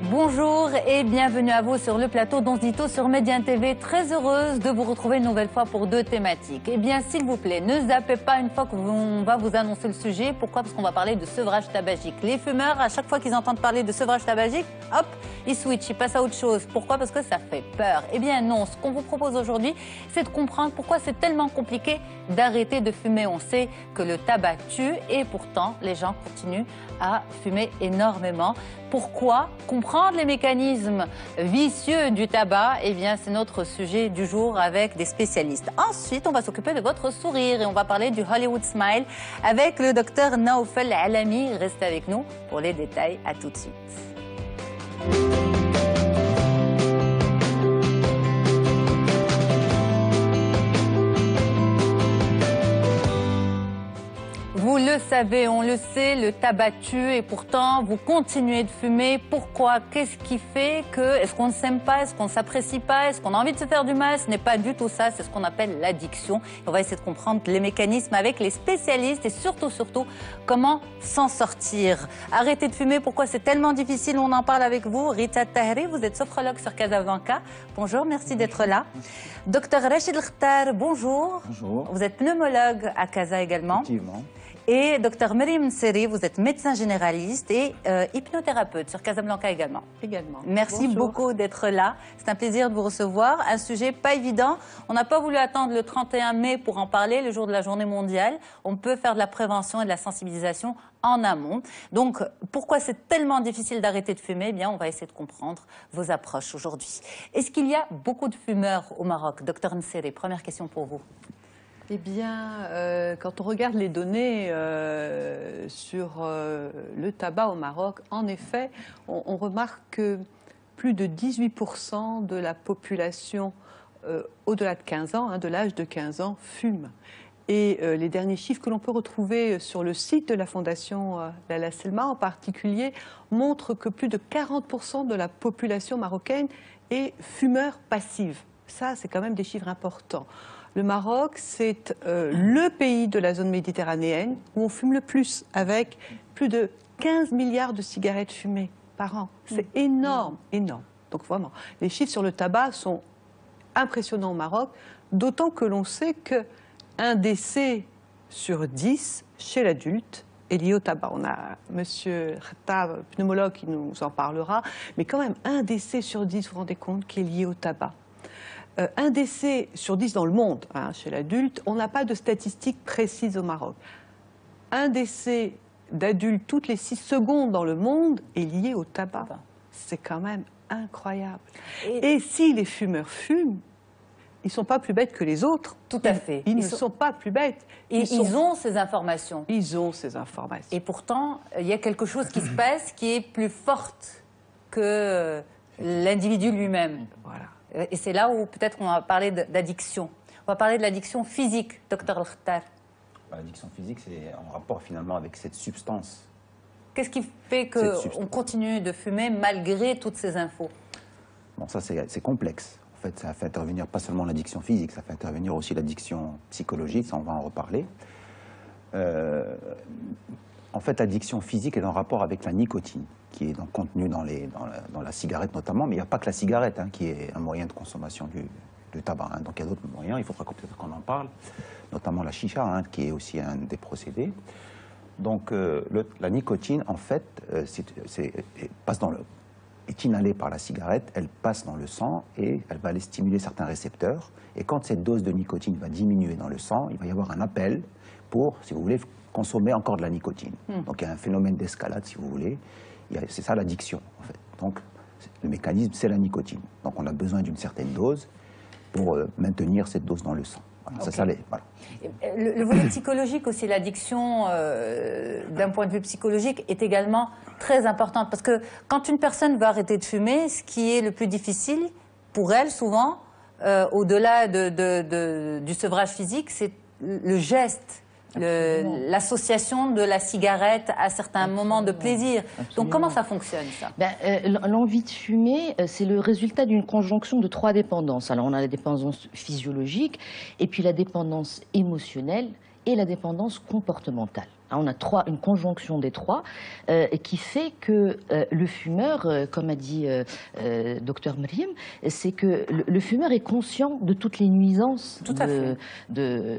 Bonjour et bienvenue à vous sur le plateau d'Onzito sur Médiane TV. Très heureuse de vous retrouver une nouvelle fois pour deux thématiques. Eh bien, s'il vous plaît, ne zappez pas une fois qu'on va vous annoncer le sujet. Pourquoi? Parce qu'on va parler de sevrage tabagique. Les fumeurs, à chaque fois qu'ils entendent parler de sevrage tabagique, hop, ils switchent, ils passent à autre chose. Pourquoi? Parce que ça fait peur. Eh bien non, ce qu'on vous propose aujourd'hui, c'est de comprendre pourquoi c'est tellement compliqué d'arrêter de fumer. On sait que le tabac tue et pourtant, les gens continuent à fumer énormément. Pourquoi? Comprendre les mécanismes vicieux du tabac, eh bien, c'est notre sujet du jour avec des spécialistes. Ensuite, on va s'occuper de votre sourire et on va parler du Hollywood Smile avec le docteur Naoufel Alami. Restez avec nous pour les détails. À tout de suite. Vous le savez, on le sait, le tabac tue et pourtant vous continuez de fumer. Pourquoi? Qu'est-ce qui fait que, est-ce qu'on ne s'aime pas, est-ce qu'on ne s'apprécie pas, est-ce qu'on a envie de se faire du mal? Ce n'est pas du tout ça, c'est ce qu'on appelle l'addiction. On va essayer de comprendre les mécanismes avec les spécialistes et surtout, comment s'en sortir. Arrêter de fumer, pourquoi c'est tellement difficile? On en parle avec vous. Rita Tahri, vous êtes sophrologue sur Casablanca. Bonjour, merci d'être là. Docteur Rachid Khtar, bonjour. Bonjour. Vous êtes pneumologue à Casa également. Effectivement. Et Dr Meriem Seri, vous êtes médecin généraliste et hypnothérapeute sur Casablanca également. Merci Bonjour. beaucoup d'être là. C'est un plaisir de vous recevoir. Un sujet pas évident. On n'a pas voulu attendre le 31 mai pour en parler, le jour de la journée mondiale. On peut faire de la prévention et de la sensibilisation en amont. Donc, pourquoi c'est tellement difficile d'arrêter de fumer? Eh bien, on va essayer de comprendre vos approches aujourd'hui. Est-ce qu'il y a beaucoup de fumeurs au Maroc? Dr Nseri, première question pour vous. Eh bien, quand on regarde les données sur le tabac au Maroc, en effet, on remarque que plus de 18% de la population au-delà de 15 ans, de l'âge de 15 ans, fume. Et les derniers chiffres que l'on peut retrouver sur le site de la Fondation Lala Selma en particulier montrent que plus de 40% de la population marocaine est fumeur passive. Ça, c'est quand même des chiffres importants. Le Maroc, c'est le pays de la zone méditerranéenne où on fume le plus, avec plus de 15 milliards de cigarettes fumées par an. C'est énorme, énorme. Donc vraiment, les chiffres sur le tabac sont impressionnants au Maroc, d'autant que l'on sait qu'un décès sur 10 chez l'adulte est lié au tabac. On a M. Khattab, pneumologue, qui nous en parlera, mais quand même, un décès sur 10, vous vous rendez compte, qui est lié au tabac. Un décès sur 10 dans le monde, chez l'adulte, on n'a pas de statistiques précises au Maroc. Un décès d'adulte toutes les 6 secondes dans le monde est lié au tabac. C'est quand même incroyable. Et si les fumeurs fument, ils ne sont pas plus bêtes que les autres. Tout à fait. Ils ne sont pas plus bêtes. Ils ont ces informations. Ils ont ces informations. Et pourtant, il y a quelque chose qui se passe qui est plus forte que l'individu lui-même. Voilà. Et c'est là où peut-être on va parler d'addiction. On va parler de l'addiction physique, docteur Khtar. L'addiction physique, c'est en rapport finalement avec cette substance. Qu'est-ce qui fait qu'on continue de fumer malgré toutes ces infos? Bon, ça c'est complexe. En fait, ça fait intervenir pas seulement l'addiction physique, ça fait intervenir aussi l'addiction psychologique, ça on va en reparler. En fait, l'addiction physique est en rapport avec la nicotine, qui est donc contenue dans la cigarette notamment, mais il n'y a pas que la cigarette qui est un moyen de consommation du tabac. Donc il y a d'autres moyens, il faudra peut-être qu'on en parle, notamment la chicha, qui est aussi un des procédés. Donc la nicotine, en fait, est inhalée par la cigarette, elle passe dans le sang et elle va aller stimuler certains récepteurs. Et quand cette dose de nicotine va diminuer dans le sang, il va y avoir un appel pour, si vous voulez, consommer encore de la nicotine. Donc il y a un phénomène d'escalade, si vous voulez. C'est ça l'addiction, en fait. Donc le mécanisme, c'est la nicotine. Donc on a besoin d'une certaine dose pour maintenir cette dose dans le sang. Voilà, okay. Voilà. Le volet psychologique aussi, l'addiction, d'un point de vue psychologique, est également très importante. Parce que quand une personne veut arrêter de fumer, ce qui est le plus difficile pour elle, souvent, au-delà du sevrage physique, c'est le geste. L'association de la cigarette à certains moments de plaisir. Donc comment ça fonctionne, ça? L'envie de fumer, c'est le résultat d'une conjonction de 3 dépendances. Alors on a la dépendance physiologique, et puis la dépendance émotionnelle et la dépendance comportementale. On a une conjonction des trois qui fait que le fumeur, comme a dit Dr Meriem, c'est que le fumeur est conscient de toutes les nuisances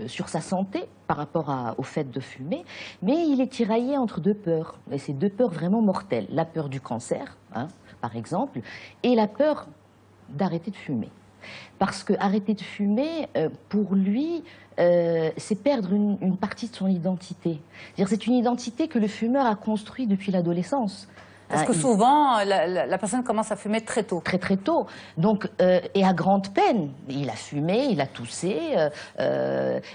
sur sa santé par rapport au fait de fumer, mais il est tiraillé entre deux peurs, et c'est deux peurs vraiment mortelles. La peur du cancer, hein, par exemple, et la peur d'arrêter de fumer. Parce que arrêter de fumer, pour lui, c'est perdre une partie de son identité. C'est une identité que le fumeur a construite depuis l'adolescence. Parce que souvent, la personne commence à fumer très tôt. Très très tôt. Donc, et à grande peine. Il a fumé, il a toussé.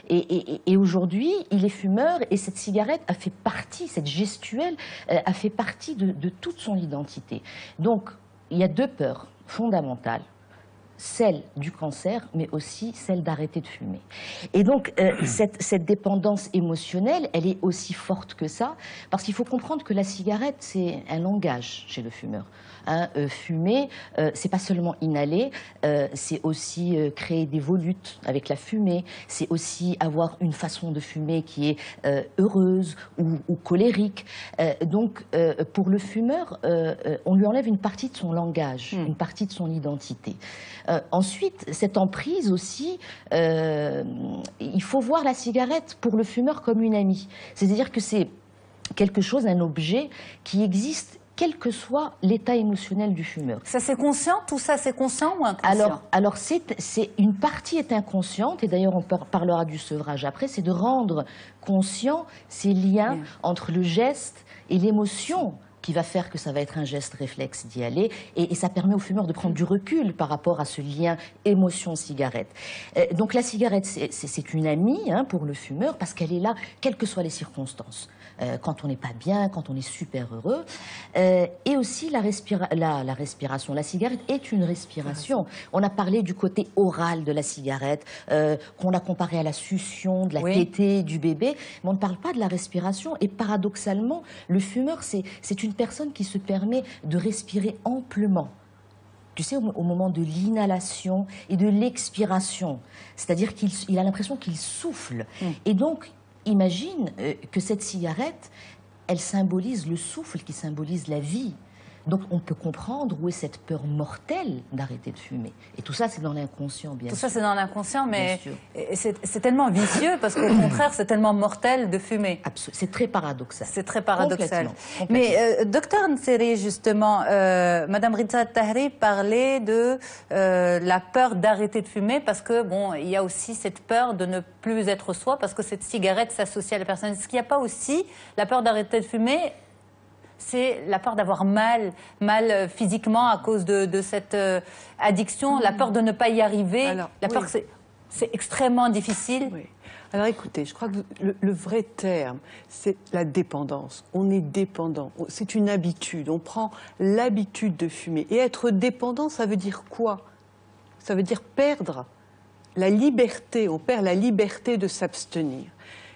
Et aujourd'hui, il est fumeur et cette cigarette a fait partie, cette gestuelle a fait partie de toute son identité. Donc, il y a deux peurs fondamentales. Celle du cancer, mais aussi celle d'arrêter de fumer. Et donc, cette dépendance émotionnelle, elle est aussi forte que ça, parce qu'il faut comprendre que la cigarette, c'est un langage chez le fumeur. Hein, fumer, c'est pas seulement inhaler, c'est aussi créer des volutes avec la fumée, c'est aussi avoir une façon de fumer qui est heureuse ou colérique. Donc, pour le fumeur, on lui enlève une partie de son langage, une partie de son identité. Ensuite, cette emprise aussi, il faut voir la cigarette pour le fumeur comme une amie. C'est-à-dire que c'est quelque chose, un objet qui existe quel que soit l'état émotionnel du fumeur. Ça c'est conscient? Tout ça c'est conscient ou inconscient? Alors une partie est inconsciente, et d'ailleurs on parlera du sevrage après, c'est de rendre conscient ces liens entre le geste et l'émotion qui va faire que ça va être un geste réflexe d'y aller, et ça permet au fumeur de prendre du recul par rapport à ce lien émotion-cigarette. Donc la cigarette, c'est une amie hein, pour le fumeur, parce qu'elle est là, quelles que soient les circonstances. Quand on n'est pas bien, quand on est super heureux. Et aussi la respiration. La cigarette est une respiration. On a parlé du côté oral de la cigarette, qu'on a comparé à la succion, de la tétée du bébé, mais on ne parle pas de la respiration. Et paradoxalement, le fumeur, c'est une personne qui se permet de respirer amplement. Tu sais, au moment de l'inhalation et de l'expiration. C'est-à-dire qu'il a l'impression qu'il souffle. Et donc, imagine que cette cigarette, elle symbolise le souffle qui symbolise la vie. Donc on peut comprendre où est cette peur mortelle d'arrêter de fumer. Et tout ça, c'est dans l'inconscient, bien sûr. Tout ça, c'est dans l'inconscient, mais c'est tellement vicieux, parce qu'au contraire, c'est tellement mortel de fumer. Absolument. C'est très paradoxal. C'est très paradoxal. Complètement. Mais docteur Nseri, justement, Madame Ritza Tahri parlait de la peur d'arrêter de fumer, parce que, bon, il y a aussi cette peur de ne plus être soi, parce que cette cigarette s'associe à la personne. Est-ce qu'il n'y a pas aussi la peur d'arrêter de fumer? C'est la peur d'avoir mal physiquement à cause de cette addiction, la peur de ne pas y arriver. Alors, la peur que c'est extrêmement difficile. Oui. Alors écoutez, je crois que le vrai terme, c'est la dépendance. On est dépendant, c'est une habitude, on prend l'habitude de fumer. Et être dépendant, ça veut dire quoi? Ça veut dire perdre la liberté, on perd la liberté de s'abstenir.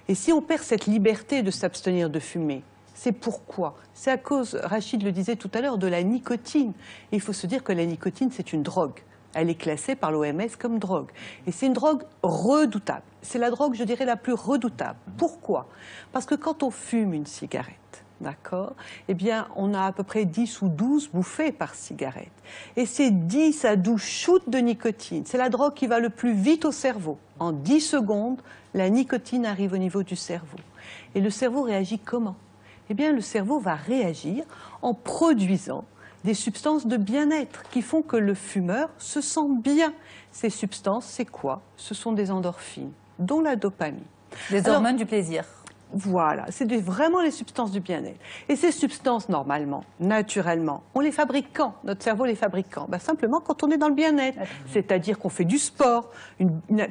Et si on perd cette liberté de s'abstenir de fumer, c'est pourquoi? C'est à cause, Rachid le disait tout à l'heure, de la nicotine. Et il faut se dire que la nicotine, c'est une drogue. Elle est classée par l'OMS comme drogue. Et c'est une drogue redoutable. C'est la drogue, je dirais, la plus redoutable. Pourquoi? Parce que quand on fume une cigarette, d'accord, eh bien, on a à peu près 10 ou 12 bouffées par cigarette. Et c'est 10 à 12 shoots de nicotine. C'est la drogue qui va le plus vite au cerveau. En 10 secondes, la nicotine arrive au niveau du cerveau. Et le cerveau réagit comment? Eh bien, le cerveau va réagir en produisant des substances de bien-être qui font que le fumeur se sent bien. Ces substances, c'est quoi? Ce sont des endorphines, dont la dopamine. Des hormones du plaisir. Voilà, c'est vraiment les substances du bien-être. Et ces substances, normalement, naturellement, on les fabrique quand? Notre cerveau les fabrique quand? Ben, simplement quand on est dans le bien-être. C'est-à-dire qu'on fait du sport.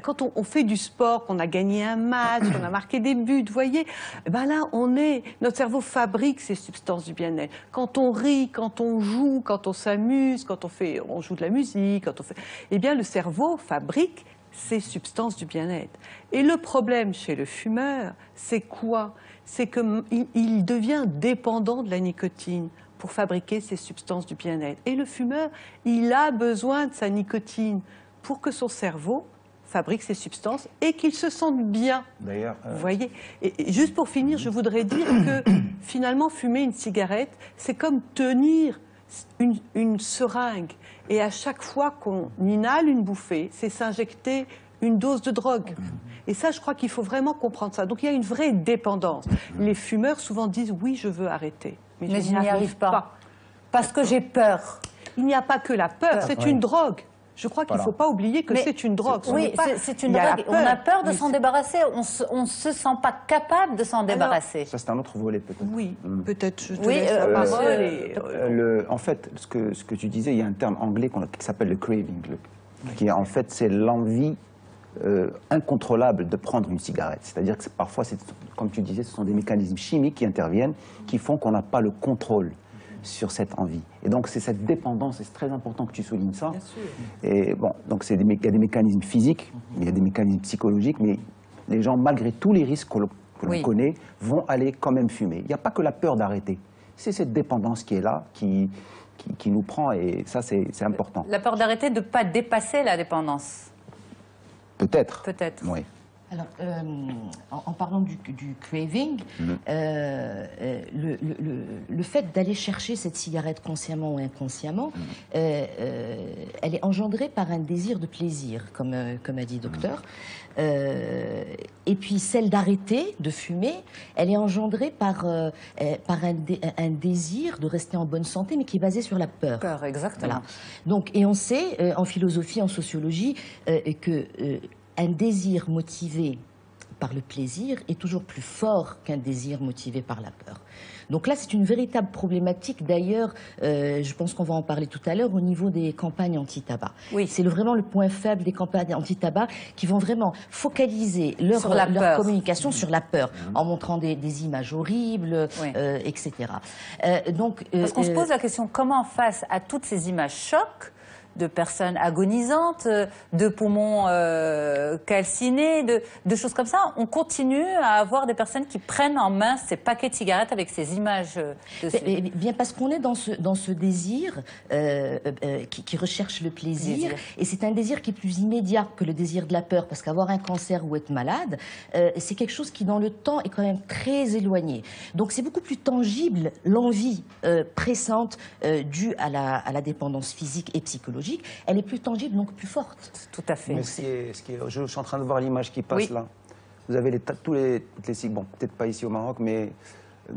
Quand on fait du sport, qu'on a gagné un match, qu'on a marqué des buts, vous voyez, ben là, notre cerveau fabrique ces substances du bien-être. Quand on rit, quand on joue, quand on s'amuse, quand on joue de la musique, eh bien, le cerveau fabrique ces substances du bien-être. Et le problème chez le fumeur, c'est quoi? C'est qu'il devient dépendant de la nicotine pour fabriquer ces substances du bien-être. Et le fumeur, il a besoin de sa nicotine pour que son cerveau fabriquent ces substances et qu'ils se sentent bien. D'ailleurs, Vous voyez. Et juste pour finir, je voudrais dire que finalement, fumer une cigarette, c'est comme tenir une seringue. Et à chaque fois qu'on inhale une bouffée, c'est s'injecter une dose de drogue. Et ça, je crois qu'il faut vraiment comprendre ça. Donc il y a une vraie dépendance. Les fumeurs souvent disent « oui, je veux arrêter ». Mais je n'y arrive pas. Parce que j'ai peur. Il n'y a pas que la peur, c'est une drogue. Je crois qu'il ne faut pas oublier que c'est une drogue. Oui, c'est une drogue. On a peur de s'en débarrasser. On ne se sent pas capable de s'en débarrasser. Ça, c'est un autre volet, peut-être. Oui, peut-être je te laisse la parole. En fait, ce que tu disais, il y a un terme anglais qui s'appelle le craving, qui en fait, c'est l'envie incontrôlable de prendre une cigarette. C'est-à-dire que parfois, comme tu disais, ce sont des mécanismes chimiques qui interviennent, qui font qu'on n'a pas le contrôle sur cette envie. Et donc, c'est cette dépendance, et c'est très important que tu soulignes ça. Bien sûr. Et bon, donc il y a des mécanismes physiques, mais il y a des mécanismes psychologiques, mais les gens, malgré tous les risques que l'on connaît, vont aller quand même fumer. Il n'y a pas que la peur d'arrêter. C'est cette dépendance qui est là, qui nous prend, et ça, c'est important. La peur d'arrêter, de ne pas dépasser la dépendance. Peut-être. Peut-être. Oui. Alors, en parlant du craving, le fait d'aller chercher cette cigarette consciemment ou inconsciemment, elle est engendrée par un désir de plaisir, comme a dit le docteur. Et puis celle d'arrêter de fumer, elle est engendrée par un désir de rester en bonne santé, mais qui est basé sur la peur. Peur, exactement. Voilà. Donc, et on sait, en philosophie, en sociologie, que un désir motivé par le plaisir est toujours plus fort qu'un désir motivé par la peur. Donc là, c'est une véritable problématique. D'ailleurs, je pense qu'on va en parler tout à l'heure au niveau des campagnes anti-tabac. Oui. C'est vraiment le point faible des campagnes anti-tabac qui vont vraiment focaliser leur communication sur la peur, en montrant des images horribles, etc. Parce qu'on se pose la question, comment face à toutes ces images chocs, de personnes agonisantes, de poumons calcinés, de choses comme ça, on continue à avoir des personnes qui prennent en main ces paquets de cigarettes avec ces images dessus. Bien parce qu'on est dans ce désir qui recherche le plaisir, et c'est un désir qui est plus immédiat que le désir de la peur, parce qu'avoir un cancer ou être malade, c'est quelque chose qui dans le temps est quand même très éloigné. Donc c'est beaucoup plus tangible l'envie pressante due à la dépendance physique et psychologique. Elle est plus tangible, donc plus forte. Tout à fait. Mais je suis en train de voir l'image qui passe là. Vous avez toutes les bon, peut-être pas ici au Maroc, mais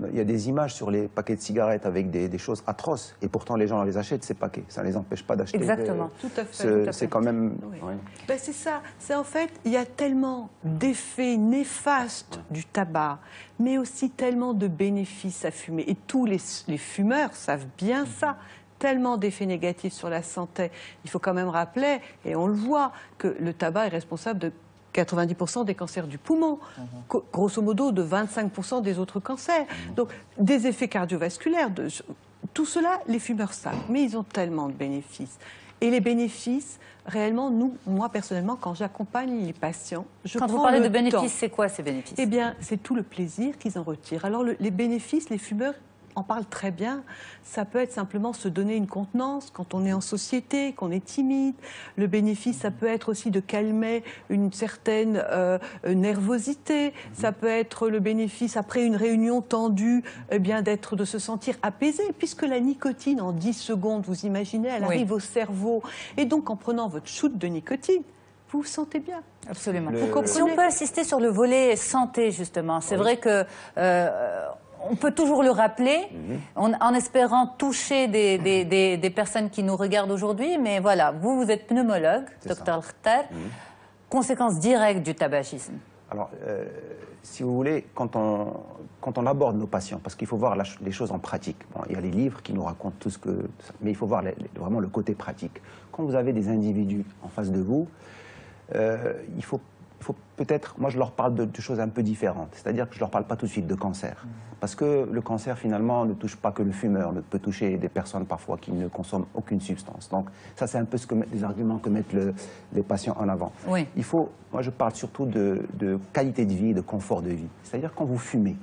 il y a des images sur les paquets de cigarettes avec des choses atroces. Et pourtant, les gens les achètent, ces paquets. Ça ne les empêche pas d'acheter. Exactement. Tout à fait. C'est quand même... Oui. Ben, c'est ça. C'est en fait, il y a tellement d'effets néfastes du tabac, mais aussi tellement de bénéfices à fumer. Et tous les fumeurs savent bien ça. Tellement d'effets négatifs sur la santé. Il faut quand même rappeler, et on le voit, que le tabac est responsable de 90% des cancers du poumon, grosso modo de 25% des autres cancers. Donc des effets cardiovasculaires, tout cela, les fumeurs savent, mais ils ont tellement de bénéfices. Et les bénéfices, réellement, moi personnellement, quand j'accompagne les patients, Quand vous parlez de bénéfices, c'est quoi ces bénéfices? Eh bien, c'est tout le plaisir qu'ils en retirent. Alors les bénéfices, les fumeurs en parle très bien. Ça peut être simplement se donner une contenance quand on est en société, qu'on est timide. Le bénéfice, ça peut être aussi de calmer une certaine nervosité. Ça peut être le bénéfice, après une réunion tendue, eh bien de se sentir apaisé, puisque la nicotine, en 10 secondes, vous imaginez, elle arrive au cerveau. Et donc, en prenant votre shoot de nicotine, vous vous sentez bien. Absolument. Si on peut insister sur le volet santé, justement, c'est vrai que... on peut toujours le rappeler, en espérant toucher des personnes qui nous regardent aujourd'hui, mais voilà, vous êtes pneumologue, docteur Khtar, conséquence directe du tabagisme. Alors, si vous voulez, quand on aborde nos patients, parce qu'il faut voir les choses en pratique, bon, il y a les livres qui nous racontent tout ce que... Mais il faut voir vraiment le côté pratique. Quand vous avez des individus en face de vous, il faut peut-être, moi je leur parle de choses un peu différentes, c'est-à-dire que je ne leur parle pas tout de suite de cancer, parce que le cancer finalement ne touche pas que le fumeur, ne peut toucher des personnes parfois qui ne consomment aucune substance. Donc ça c'est un peu les arguments que mettent les patients en avant. Oui. Moi je parle surtout de qualité de vie, de confort de vie, c'est-à-dire quand vous fumez,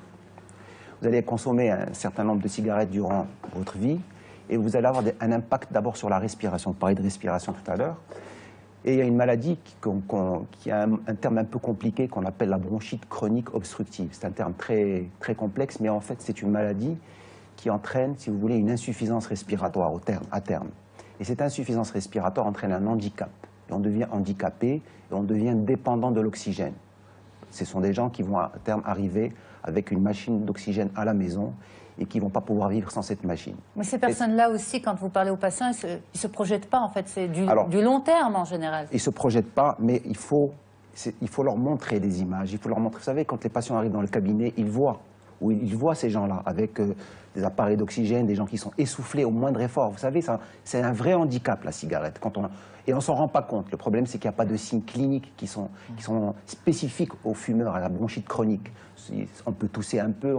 vous allez consommer un certain nombre de cigarettes durant votre vie, et vous allez avoir un impact d'abord sur la respiration, on parlait de respiration tout à l'heure. Et il y a une maladie qui a un terme un peu compliqué qu'on appelle la bronchite chronique obstructive. C'est un terme très, très complexe, mais en fait, c'est une maladie qui entraîne, si vous voulez, une insuffisance respiratoire à terme. Et cette insuffisance respiratoire entraîne un handicap. Et on devient handicapé et on devient dépendant de l'oxygène. Ce sont des gens qui vont à terme arriver avec une machine d'oxygène à la maison et qui ne vont pas pouvoir vivre sans cette machine. Mais ces personnes-là aussi, quand vous parlez aux patients, ils ne se projettent pas, en fait. C'est du long terme, en général. Ils ne se projettent pas, mais il faut leur montrer des images. Il faut leur montrer, vous savez, quand les patients arrivent dans le cabinet, ils voient ces gens-là avec des appareils d'oxygène, des gens qui sont essoufflés au moindre effort. Vous savez, c'est un vrai handicap, la cigarette. Et on ne s'en rend pas compte. Le problème, c'est qu'il n'y a pas de signes cliniques qui sont spécifiques aux fumeurs, à la bronchite chronique. On peut tousser un peu,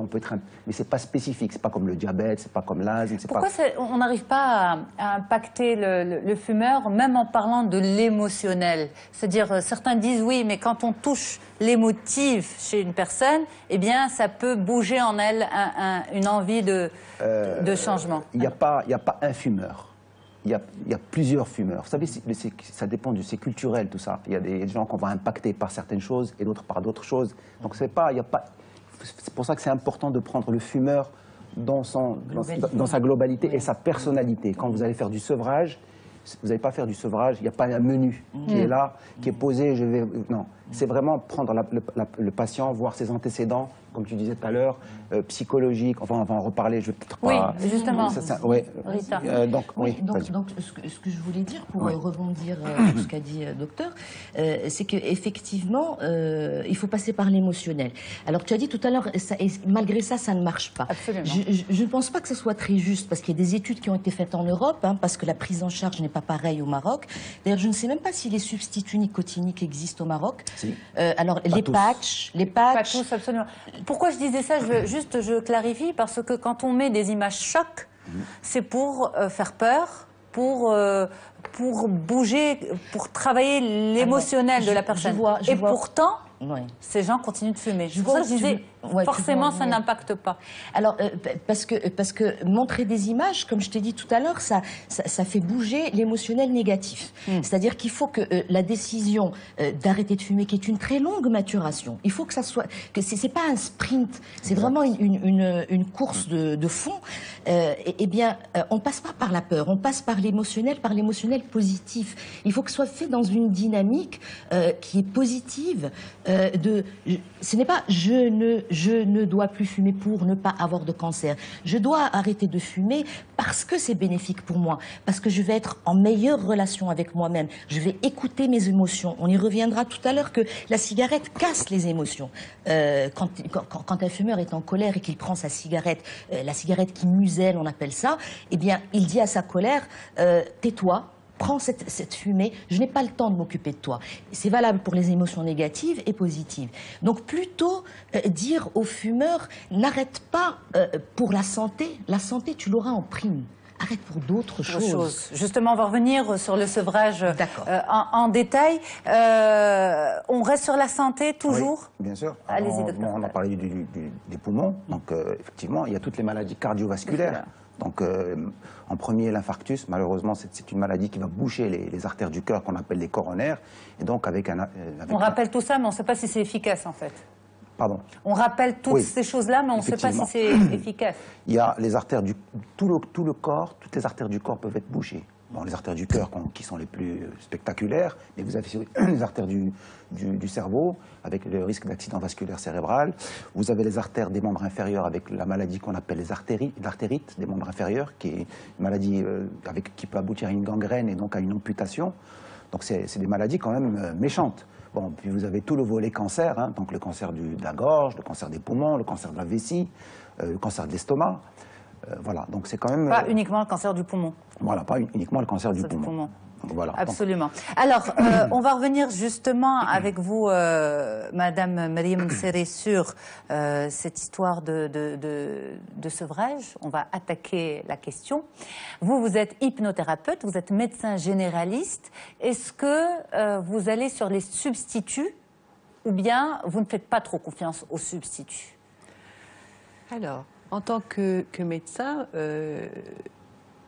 mais ce n'est pas spécifique. Ce n'est pas comme le diabète, ce n'est pas comme l'asthme. Pourquoi on n'arrive pas à impacter le fumeur, même en parlant de l'émotionnel? C'est-à-dire, certains disent oui, mais quand on touche l'émotif chez une personne, eh bien, ça peut bouger en elle une envie de changement. Il n'y a pas un fumeur. Il y a plusieurs fumeurs. Vous savez, ça dépend c'est culturel, tout ça. Il y a des gens qu'on va impacter par certaines choses et d'autres par d'autres choses. Donc c'est pour ça que c'est important de prendre le fumeur dans sa globalité et sa personnalité. Quand vous allez faire du sevrage, vous n'allez pas faire du sevrage, il n'y a pas un menu qui est là, qui est posé, non. C'est vraiment prendre le patient, voir ses antécédents, comme tu disais tout à l'heure, psychologiques, enfin on va en reparler, je vais peut-être pas... Oui, justement. Rita. Donc ce que je voulais dire, pour rebondir sur ce qu'a dit le docteur, c'est qu'effectivement, il faut passer par l'émotionnel. Alors tu as dit tout à l'heure, malgré ça, ça ne marche pas. Absolument. Je ne pense pas que ce soit très juste, parce qu'il y a des études qui ont été faites en Europe, parce que la prise en charge n'est pas pareille au Maroc. D'ailleurs, je ne sais même pas si les substituts nicotiniques existent au Maroc. Si. Alors, les patchs... Pas tous, absolument. Pourquoi je disais ça? Je clarifie, parce que quand on met des images chocs, c'est pour faire peur, pour bouger, pour travailler l'émotionnel de la personne. Pourtant, ces gens continuent de fumer. C'est pour ça que je disais, forcément, ça n'impacte pas. Alors, parce que montrer des images, comme je t'ai dit tout à l'heure, ça fait bouger l'émotionnel négatif. C'est-à-dire qu'il faut que la décision d'arrêter de fumer, qui est une très longue maturation, il faut que ça soit... c'est pas un sprint, c'est vraiment une course de fond. Eh bien, on passe pas par la peur, on passe par l'émotionnel positif. Il faut que ce soit fait dans une dynamique qui est positive. Ce n'est pas je ne dois plus fumer pour ne pas avoir de cancer. Je dois arrêter de fumer parce que c'est bénéfique pour moi, parce que je vais être en meilleure relation avec moi-même. Je vais écouter mes émotions. On y reviendra tout à l'heure que la cigarette casse les émotions. Quand un fumeur est en colère et qu'il prend sa cigarette, la cigarette qui muselle, on appelle ça, eh bien, il dit à sa colère, tais-toi. Prends cette fumée, je n'ai pas le temps de m'occuper de toi. C'est valable pour les émotions négatives et positives. Donc plutôt dire aux fumeurs, n'arrête pas pour la santé tu l'auras en prime. Arrête pour d'autres choses. Justement, on va revenir sur le sevrage en détail. On reste sur la santé toujours? Oui, bien sûr. Allez-y, docteur. On a parlé des poumons. Donc effectivement, il y a toutes les maladies cardiovasculaires. Donc, en premier, l'infarctus, malheureusement, c'est une maladie qui va boucher les artères du cœur qu'on appelle les coronaires. Et donc, on rappelle tout ça, mais on ne sait pas si c'est efficace, en fait. Pardon. On rappelle toutes ces choses-là, mais on ne sait pas si c'est efficace. Il y a les artères tout le corps, toutes les artères du corps peuvent être bouchées. Bon, les artères du cœur qui sont les plus spectaculaires, mais vous avez les artères du cerveau, avec le risque d'accident vasculaire cérébral. Vous avez les artères des membres inférieurs avec la maladie qu'on appelle les artérites des membres inférieurs, qui est une maladie qui peut aboutir à une gangrène et donc à une amputation. Donc c'est des maladies quand même méchantes. Bon, puis vous avez tout le volet cancer, donc le cancer de la gorge, le cancer des poumons, le cancer de la vessie, le cancer de l'estomac. Voilà, donc c'est quand même... Pas uniquement le cancer du poumon. Voilà, pas uniquement le cancer du poumon. Voilà. Absolument. Alors, on va revenir justement avec vous, Madame Mariam Nséré, sur cette histoire de sevrage. On va attaquer la question. Vous êtes hypnothérapeute, vous êtes médecin généraliste. Est-ce que vous allez sur les substituts ou bien vous ne faites pas trop confiance aux substituts? Alors, en tant que médecin,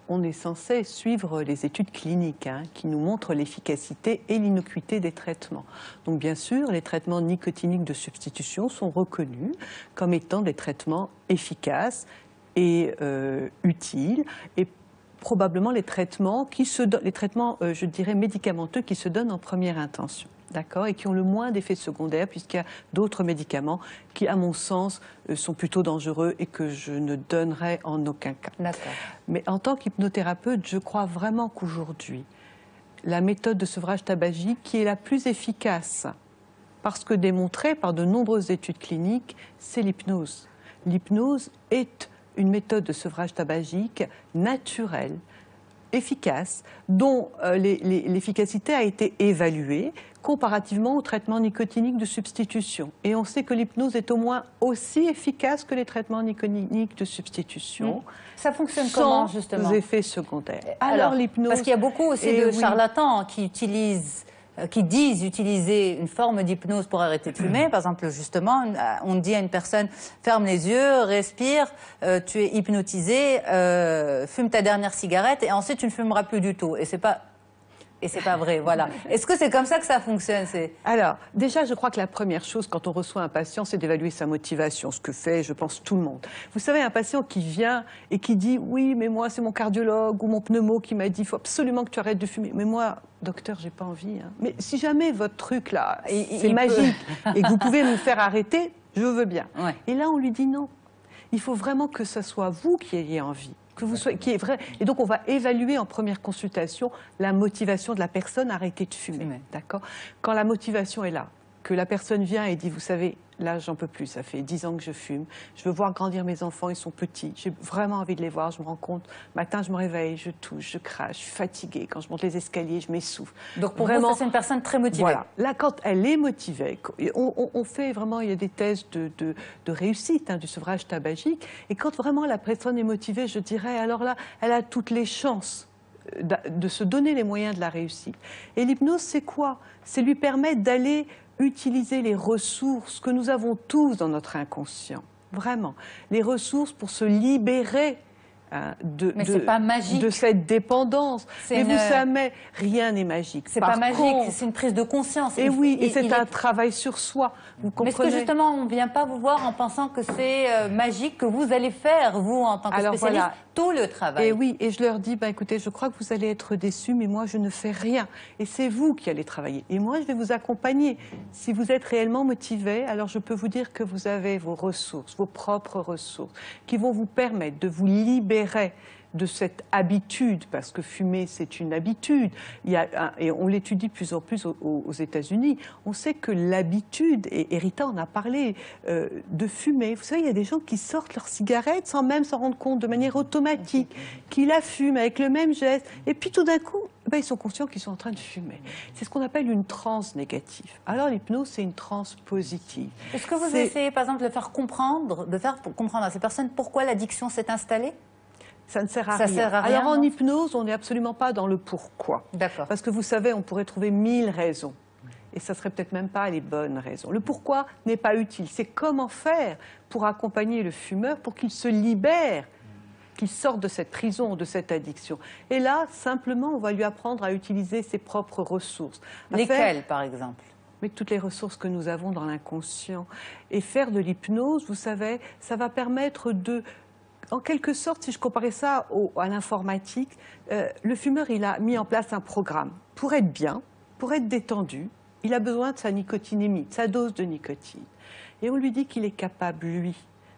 on est censé suivre les études cliniques qui nous montrent l'efficacité et l'innocuité des traitements. Donc bien sûr, les traitements nicotiniques de substitution sont reconnus comme étant des traitements efficaces et utiles, et probablement les traitements, je dirais, médicamenteux qui se donnent en première intention. D'accord, et qui ont le moins d'effets secondaires, puisqu'il y a d'autres médicaments qui, à mon sens, sont plutôt dangereux et que je ne donnerai en aucun cas. D'accord. Mais en tant qu'hypnothérapeute, je crois vraiment qu'aujourd'hui, la méthode de sevrage tabagique qui est la plus efficace, parce que démontrée par de nombreuses études cliniques, c'est l'hypnose. L'hypnose est une méthode de sevrage tabagique naturelle, efficace, dont l'efficacité a été évaluée comparativement au traitement nicotinique de substitution. Et on sait que l'hypnose est au moins aussi efficace que les traitements nicotiniques de substitution. Ça fonctionne comment, justement? Sans effets secondaires. Alors l'hypnose... Parce qu'il y a beaucoup aussi de charlatans qui disent utiliser une forme d'hypnose pour arrêter de fumer. Par exemple, justement, on dit à une personne, ferme les yeux, respire, tu es hypnotisé, fume ta dernière cigarette et ensuite tu ne fumeras plus du tout. Et c'est pas vrai, voilà. Est-ce que c'est comme ça que ça fonctionne? Alors, déjà, je crois que la première chose quand on reçoit un patient, c'est d'évaluer sa motivation, ce que fait, je pense, tout le monde. Vous savez, un patient qui vient et qui dit « Oui, mais moi, c'est mon cardiologue ou mon pneumo qui m'a dit « Il faut absolument que tu arrêtes de fumer. » Mais moi, docteur, j'ai pas envie. Mais si jamais votre truc, là, c'est magique et que vous pouvez me faire arrêter, je veux bien. Ouais. Et là, on lui dit non. Il faut vraiment que ce soit vous qui ayez envie. Qui est vrai. Et donc, on va évaluer en première consultation la motivation de la personne à arrêter de fumer. D'accord ? Quand la motivation est là, que la personne vient et dit, vous savez, là, j'en peux plus, ça fait 10 ans que je fume, je veux voir grandir mes enfants, ils sont petits, j'ai vraiment envie de les voir, je me rends compte, matin, je me réveille, je touche, je crache, je suis fatiguée, quand je monte les escaliers, je m'essouffle. Donc, pour vous, c'est une personne très motivée. Voilà. Là, quand elle est motivée, on fait vraiment, il y a des tests de réussite du sevrage tabagique, et quand vraiment la personne est motivée, je dirais, alors là, elle a toutes les chances de se donner les moyens de la réussite. Et l'hypnose, c'est quoi? C'est lui permettre d'aller utiliser les ressources que nous avons tous dans notre inconscient, vraiment, les ressources pour se libérer de cette dépendance. Mais vous savez, rien n'est magique. C'est pas magique, c'est une prise de conscience. Et oui, et c'est un travail sur soi. Vous comprenez? Mais est-ce que justement, on ne vient pas vous voir en pensant que c'est magique, que vous allez faire, vous, en tant que spécialiste, voilà, tout le travail? Et oui, et je leur dis, écoutez, je crois que vous allez être déçus, mais moi, je ne fais rien. Et c'est vous qui allez travailler. Et moi, je vais vous accompagner. Si vous êtes réellement motivé, alors je peux vous dire que vous avez vos ressources, vos propres ressources, qui vont vous permettre de vous libérer de cette habitude, parce que fumer, c'est une habitude. Et on l'étudie de plus en plus aux États-Unis. On sait que l'habitude, et Rita en a parlé, de fumer. Vous savez, il y a des gens qui sortent leur cigarette sans même s'en rendre compte, de manière automatique, qui la fument avec le même geste. Et puis tout d'un coup, ils sont conscients qu'ils sont en train de fumer. C'est ce qu'on appelle une transe négative. Alors l'hypnose, c'est une transe positive. Est-ce que vous essayez, par exemple, de faire comprendre à ces personnes pourquoi l'addiction s'est installée? Ça ne sert à rien. Alors en hypnose, on n'est absolument pas dans le pourquoi. D'accord. Parce que vous savez, on pourrait trouver 1000 raisons. Et ça ne serait peut-être même pas les bonnes raisons. Le pourquoi n'est pas utile. C'est comment faire pour accompagner le fumeur pour qu'il se libère, qu'il sorte de cette prison, de cette addiction. Et là, simplement, on va lui apprendre à utiliser ses propres ressources. Lesquelles, par exemple? Mais toutes les ressources que nous avons dans l'inconscient. Et faire de l'hypnose, vous savez, ça va permettre de... En quelque sorte, si je comparais ça à l'informatique, le fumeur, il a mis en place un programme. Pour être bien, pour être détendu, il a besoin de sa nicotinémie, de sa dose de nicotine. Et on lui dit qu'il est capable, lui,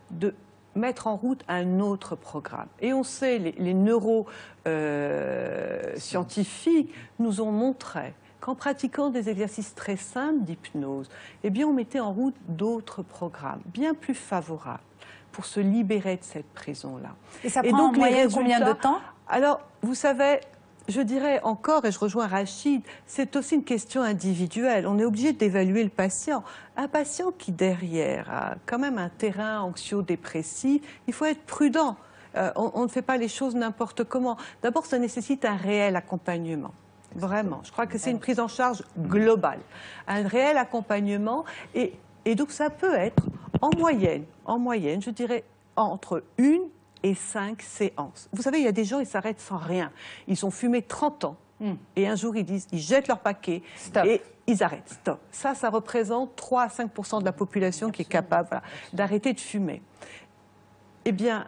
de mettre en route un autre programme. Et on sait, les neuroscientifiques nous ont montré qu'en pratiquant des exercices très simples d'hypnose, eh bien, on mettait en route d'autres programmes, bien plus favorables, pour se libérer de cette prison-là. Et ça prend en moyenne combien de temps? Alors, vous savez, je dirais encore, et je rejoins Rachid, c'est aussi une question individuelle. On est obligé d'évaluer le patient. Un patient qui, derrière, a quand même un terrain anxio-dépressif, il faut être prudent. On ne fait pas les choses n'importe comment. D'abord, ça nécessite un réel accompagnement. Vraiment. Je crois que c'est une prise en charge globale. Un réel accompagnement. Et donc, ça peut être, en moyenne, je dirais, entre 1 et 5 séances. Vous savez, il y a des gens, ils s'arrêtent sans rien. Ils ont fumé 30 ans. Et un jour, ils jettent leur paquet et ils arrêtent. Stop. Ça représente 3 à 5% de la population qui est capable d'arrêter de fumer. Eh bien,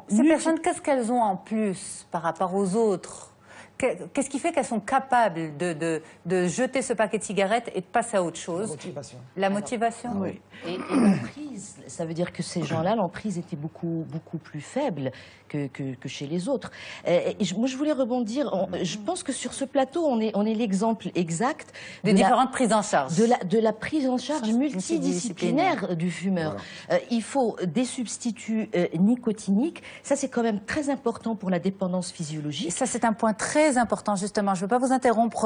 ces personnes, qu'est-ce qu'elles ont en plus par rapport aux autres? Qu'est-ce qui fait qu'elles sont capables de jeter ce paquet de cigarettes et de passer à autre chose? La motivation. La motivation. Oui. Et l'emprise, ça veut dire que ces gens-là, l'emprise était beaucoup plus faible que chez les autres. Moi, je voulais rebondir. Je pense que sur ce plateau, on est l'exemple exact des différentes prises en charge. De la prise en charge multidisciplinaire du fumeur. Voilà. Il faut des substituts nicotiniques. Ça, c'est quand même très important pour la dépendance physiologique. Et ça, c'est un point très important, justement. Je ne veux pas vous interrompre,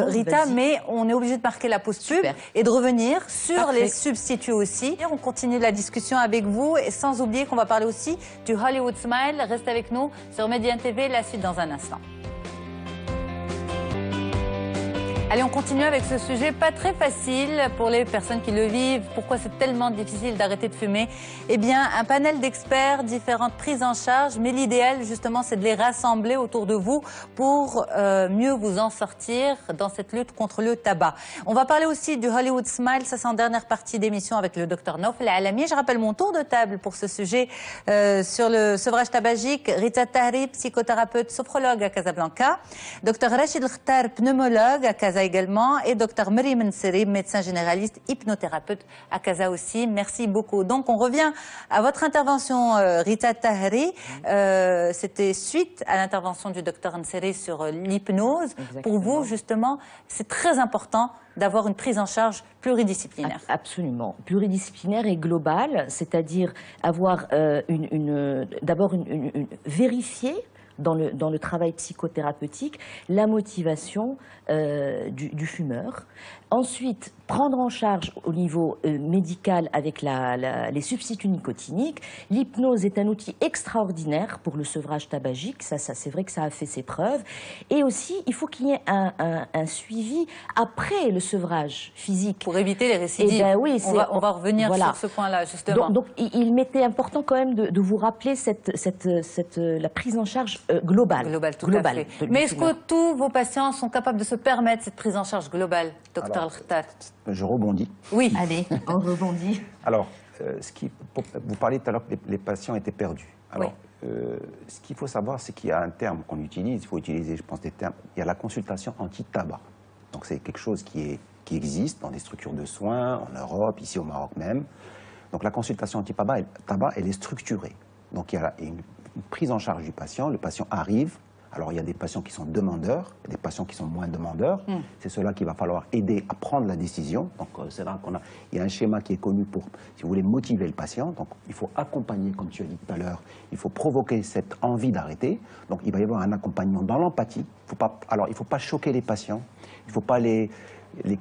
Rita, mais on est obligé de marquer la pause pub et de revenir sur les substituts aussi. On continue la discussion avec vous, et sans oublier qu'on va parler aussi du Hollywood Smile. Restez avec nous sur Médiane TV, la suite dans un instant. Allez, on continue avec ce sujet pas très facile pour les personnes qui le vivent. Pourquoi c'est tellement difficile d'arrêter de fumer? Eh bien, un panel d'experts, différentes prises en charge, mais l'idéal, justement, c'est de les rassembler autour de vous pour mieux vous en sortir dans cette lutte contre le tabac. On va parler aussi du Hollywood Smile, ça c'est en dernière partie d'émission avec le Dr Naoufel Alami. Je rappelle mon tour de table pour ce sujet sur le sevrage tabagique. Rita Tahri, psychothérapeute, sophrologue à Casablanca. Dr Rachid Khtar, pneumologue à Casablanca également, et Dr Meriem Nseri, médecin généraliste, hypnothérapeute à Casa aussi. Merci beaucoup. Donc, on revient à votre intervention, Rita Tahri. C'était suite à l'intervention du Dr Nseri sur l'hypnose. Pour vous, justement, c'est très important d'avoir une prise en charge pluridisciplinaire. Absolument. Pluridisciplinaire et globale, c'est-à-dire avoir d'abord vérifier dans le travail psychothérapeutique la motivation du fumeur. Ensuite, prendre en charge au niveau médical avec les substituts nicotiniques. L'hypnose est un outil extraordinaire pour le sevrage tabagique, ça c'est vrai que ça a fait ses preuves. Et aussi, il faut qu'il y ait un suivi après le sevrage physique. Pour éviter les récidives. Ben oui, on va revenir sur ce point-là, justement. Donc il m'était important quand même de vous rappeler la prise en charge globale. Globale, tout à fait. Mais est-ce que tous vos patients sont capables de se permettre cette prise en charge globale, Dr Khtar? Je rebondis. Oui. Allez, on rebondit. Alors, vous parliez tout à l'heure que les patients étaient perdus. Alors, ce qu'il faut savoir, c'est qu'il y a un terme qu'on utilise, il faut utiliser, je pense, des termes. Il y a la consultation anti-tabac. Donc, c'est quelque chose qui existe dans des structures de soins, en Europe, ici au Maroc même. Donc, la consultation anti-tabac, elle est structurée. Donc, il y a une prise en charge du patient. Le patient arrive. Alors, il y a des patients qui sont demandeurs, il y a des patients qui sont moins demandeurs. C'est cela qu'il va falloir aider à prendre la décision. Donc, c'est là il y a un schéma qui est connu pour, si vous voulez, motiver le patient. Donc, il faut accompagner, comme tu as dit tout à l'heure, il faut provoquer cette envie d'arrêter. Donc, il va y avoir un accompagnement dans l'empathie. Alors, il ne faut pas choquer les patients, il ne faut pas les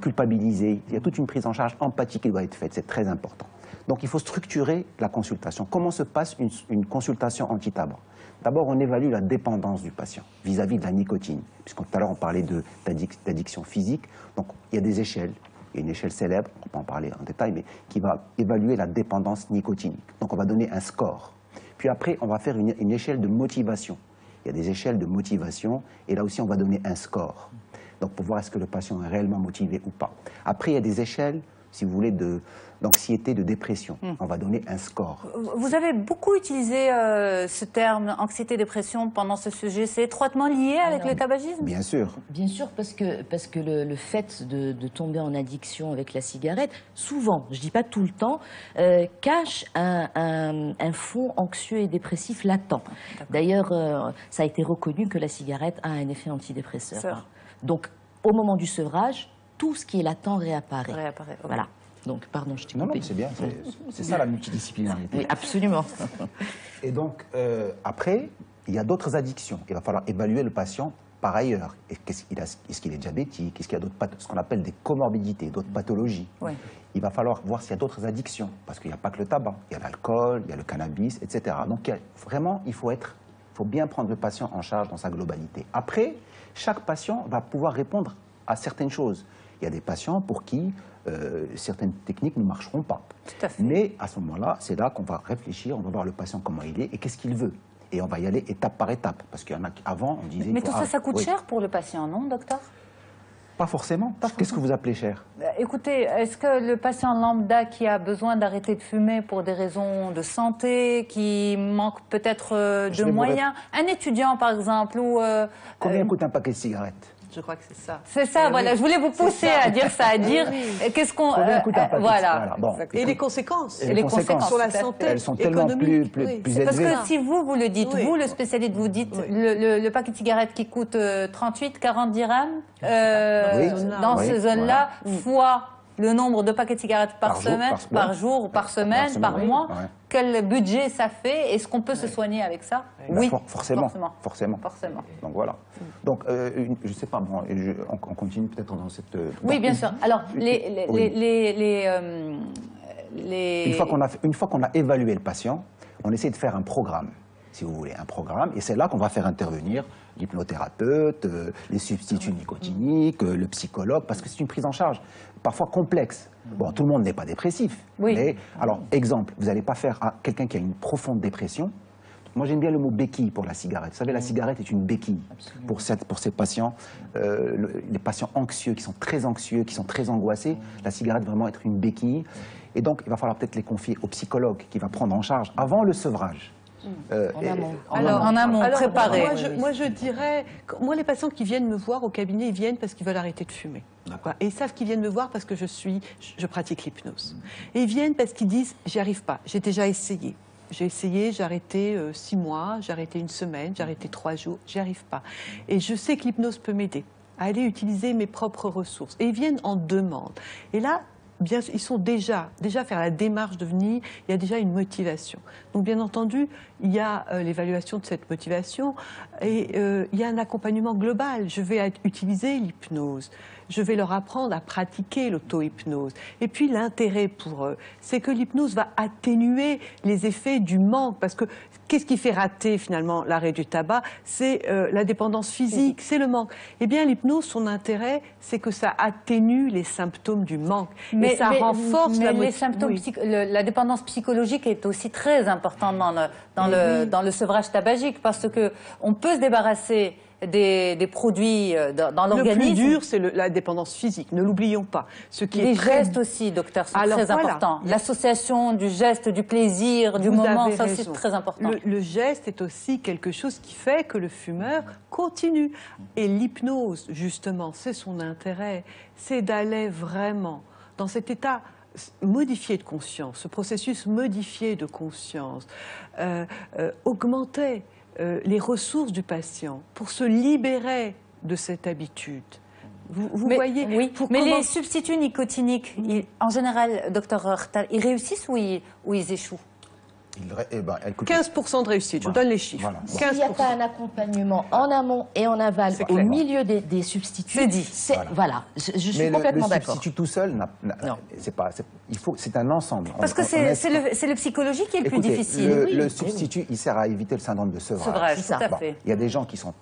culpabiliser. Il y a toute une prise en charge empathique qui doit être faite, c'est très important. Donc, il faut structurer la consultation. Comment se passe une consultation anti-tabac? D'abord, on évalue la dépendance du patient vis-à-vis de la nicotine, puisque tout à l'heure on parlait d'addiction physique. Donc, il y a des échelles. Il y a une échelle célèbre, on peut en parler en détail, mais qui va évaluer la dépendance nicotinique. Donc, on va donner un score. Puis après, on va faire une échelle de motivation. Il y a des échelles de motivation, et là aussi, on va donner un score. Donc, pour voir est-ce que le patient est réellement motivé ou pas. Après, il y a des échelles, si vous voulez, d'anxiété, de dépression. On va donner un score. Vous avez beaucoup utilisé ce terme, anxiété-dépression, pendant ce sujet. C'est étroitement lié avec le tabagisme? Bien sûr. Bien sûr, parce que le fait de tomber en addiction avec la cigarette, souvent, je ne dis pas tout le temps, cache un fond anxieux et dépressif latent. D'ailleurs, ça a été reconnu que la cigarette a un effet antidépresseur. Donc, au moment du sevrage, tout ce qui est latent réapparaît. Voilà. Donc, pardon, je t'ai coupé. Non, c'est bien. C'est ça la multidisciplinarité. Oui, absolument. Et donc, après, il y a d'autres addictions. Il va falloir évaluer le patient par ailleurs. Est-ce qu'il est diabétique? Est-ce qu'il y a ce qu'on appelle des comorbidités, d'autres pathologies? Il va falloir voir s'il y a d'autres addictions. Parce qu'il n'y a pas que le tabac. Il y a l'alcool, il y a le cannabis, etc. Donc, vraiment, il faut bien prendre le patient en charge dans sa globalité. Après, chaque patient va pouvoir répondre à certaines choses. Il y a des patients pour qui certaines techniques ne marcheront pas. Tout à fait. Mais à ce moment-là, c'est là qu'on va réfléchir, on va voir le patient comment il est et qu'est-ce qu'il veut. Et on va y aller étape par étape. Parce qu'il y en a qu'avant, on disait... Mais tout ça, ça coûte oui. cher pour le patient, non, docteur? Pas forcément. Qu'est-ce que vous appelez cher? Écoutez, est-ce que le patient lambda qui a besoin d'arrêter de fumer pour des raisons de santé, qui manque peut-être de moyens, un étudiant par exemple, ou... Combien coûte un paquet de cigarettes? Je crois que c'est ça. C'est ça, voilà, je voulais vous pousser à dire ça, à dire qu'est-ce qu'on... Combien coûte un paquet? Voilà. Bon, Et les conséquences. Et les conséquences sur la santé, elles sont tellement plus C'est parce élevées. que si vous le dites, Oui. vous le spécialiste, vous dites Oui. le paquet de cigarettes qui coûte 38, 40 dirhams Oui. dans Oui, ces zones-là, voilà. fois le nombre de paquets de cigarettes par Par jour, semaine, par par jour, par semaine, par oui, mois, ouais. quel budget ça fait? Est-ce qu'on peut se soigner avec ça? Ben, Oui, forcément. Donc voilà. Donc je ne sais pas, bon, on continue peut-être dans cette... Oui, bien sûr. Alors, Une fois qu'on a évalué le patient, on essaie de faire un programme, si vous voulez, un programme, et c'est là qu'on va faire intervenir l'hypnothérapeute, les substituts nicotiniques, le psychologue, parce que c'est une prise en charge parfois complexe. Bon, tout le monde n'est pas dépressif, Oui. mais alors, exemple, vous n'allez pas faire à quelqu'un qui a une profonde dépression. Moi, j'aime bien le mot béquille pour la cigarette. Vous savez, la cigarette est une béquille pour ces patients, les patients anxieux, qui sont très anxieux, qui sont très angoissés. La cigarette, vraiment, être une béquille. Et donc, il va falloir peut-être les confier au psychologue qui va prendre en charge avant le sevrage. En amont, préparé. Moi, je dirais, moi, les patients qui viennent me voir au cabinet, ils viennent parce qu'ils veulent arrêter de fumer. Voilà. Et ils savent qu'ils viennent me voir parce que je pratique l'hypnose. Et ils viennent parce qu'ils disent, j'y arrive pas, j'ai déjà essayé. J'ai essayé, j'ai arrêté 6 mois, j'ai arrêté 1 semaine, j'ai arrêté 3 jours, j'y arrive pas. Et je sais que l'hypnose peut m'aider à aller utiliser mes propres ressources. Et ils viennent en demande. Et là, bien, ils sont déjà faire la démarche de venir, il y a déjà une motivation. Donc bien entendu, il y a l'évaluation de cette motivation et il y a un accompagnement global. Je vais utiliser l'hypnose, je vais leur apprendre à pratiquer l'auto-hypnose. Et puis l'intérêt pour eux, c'est que l'hypnose va atténuer les effets du manque, parce que qu'est-ce qui fait rater finalement l'arrêt du tabac? C'est la dépendance physique, c'est le manque. Eh bien l'hypnose, son intérêt, c'est que ça atténue les symptômes du manque. Mais ça renforce les symptômes, la dépendance psychologique est aussi très importante dans le sevrage tabagique, parce que on peut se débarrasser des produits dans l'organisme. Le plus dur, c'est la dépendance physique, ne l'oublions pas. Les gestes aussi, docteur, sont très importants. L'association du geste, du plaisir, du moment, ça aussi c'est très important. Le geste est aussi quelque chose qui fait que le fumeur continue. Et l'hypnose, justement, c'est son intérêt, c'est d'aller vraiment dans cet état modifié de conscience, ce processus modifié de conscience, augmenter les ressourses du patient pour se libérer de cette habitude. Vous voyez, oui. Mais les substituts nicotiniques, en général, docteur Rtal, ils réussissent ou ils échouent? 15% de réussite, je vous donne les chiffres. Voilà. S'il n'y a pas un accompagnement en amont et en aval au milieu des substituts, c'est dit. Voilà, je suis complètement d'accord. Le substitut tout seul, c'est un ensemble. Parce que c'est le psychologique qui est le plus difficile. Le substitut, il sert à éviter le syndrome de sevrage. Tout à fait. Il y a des gens qui sont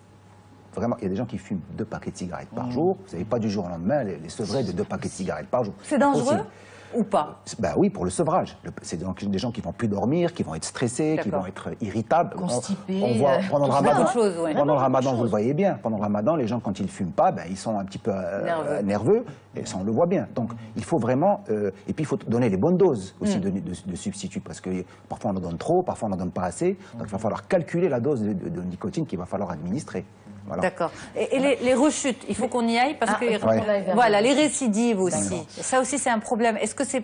vraiment, il y a des gens qui fument 2 paquets de cigarettes par jour. Vous savez pas du jour au lendemain les sevrer de 2 paquets de cigarettes par jour. C'est dangereux ou pas? Ben oui, pour le sevrage. C'est des gens qui vont plus dormir, qui vont être stressés, qui vont être irritables. Constipés. On voit pendant le Ramadan. Pendant le Ramadan, vous le voyez bien. Pendant le Ramadan, les gens quand ils fument pas, ils sont un petit peu nerveux. Et ça, on le voit bien. Donc, il faut vraiment. Et puis, il faut donner les bonnes doses aussi de substituts, parce que parfois on en donne trop, parfois on n'en donne pas assez. Donc, il va falloir calculer la dose de nicotine qu'il va falloir administrer. Voilà. D'accord. Et les rechutes, il faut qu'on y aille parce que voilà, les récidives aussi. Ça aussi c'est un problème. Est-ce que c'est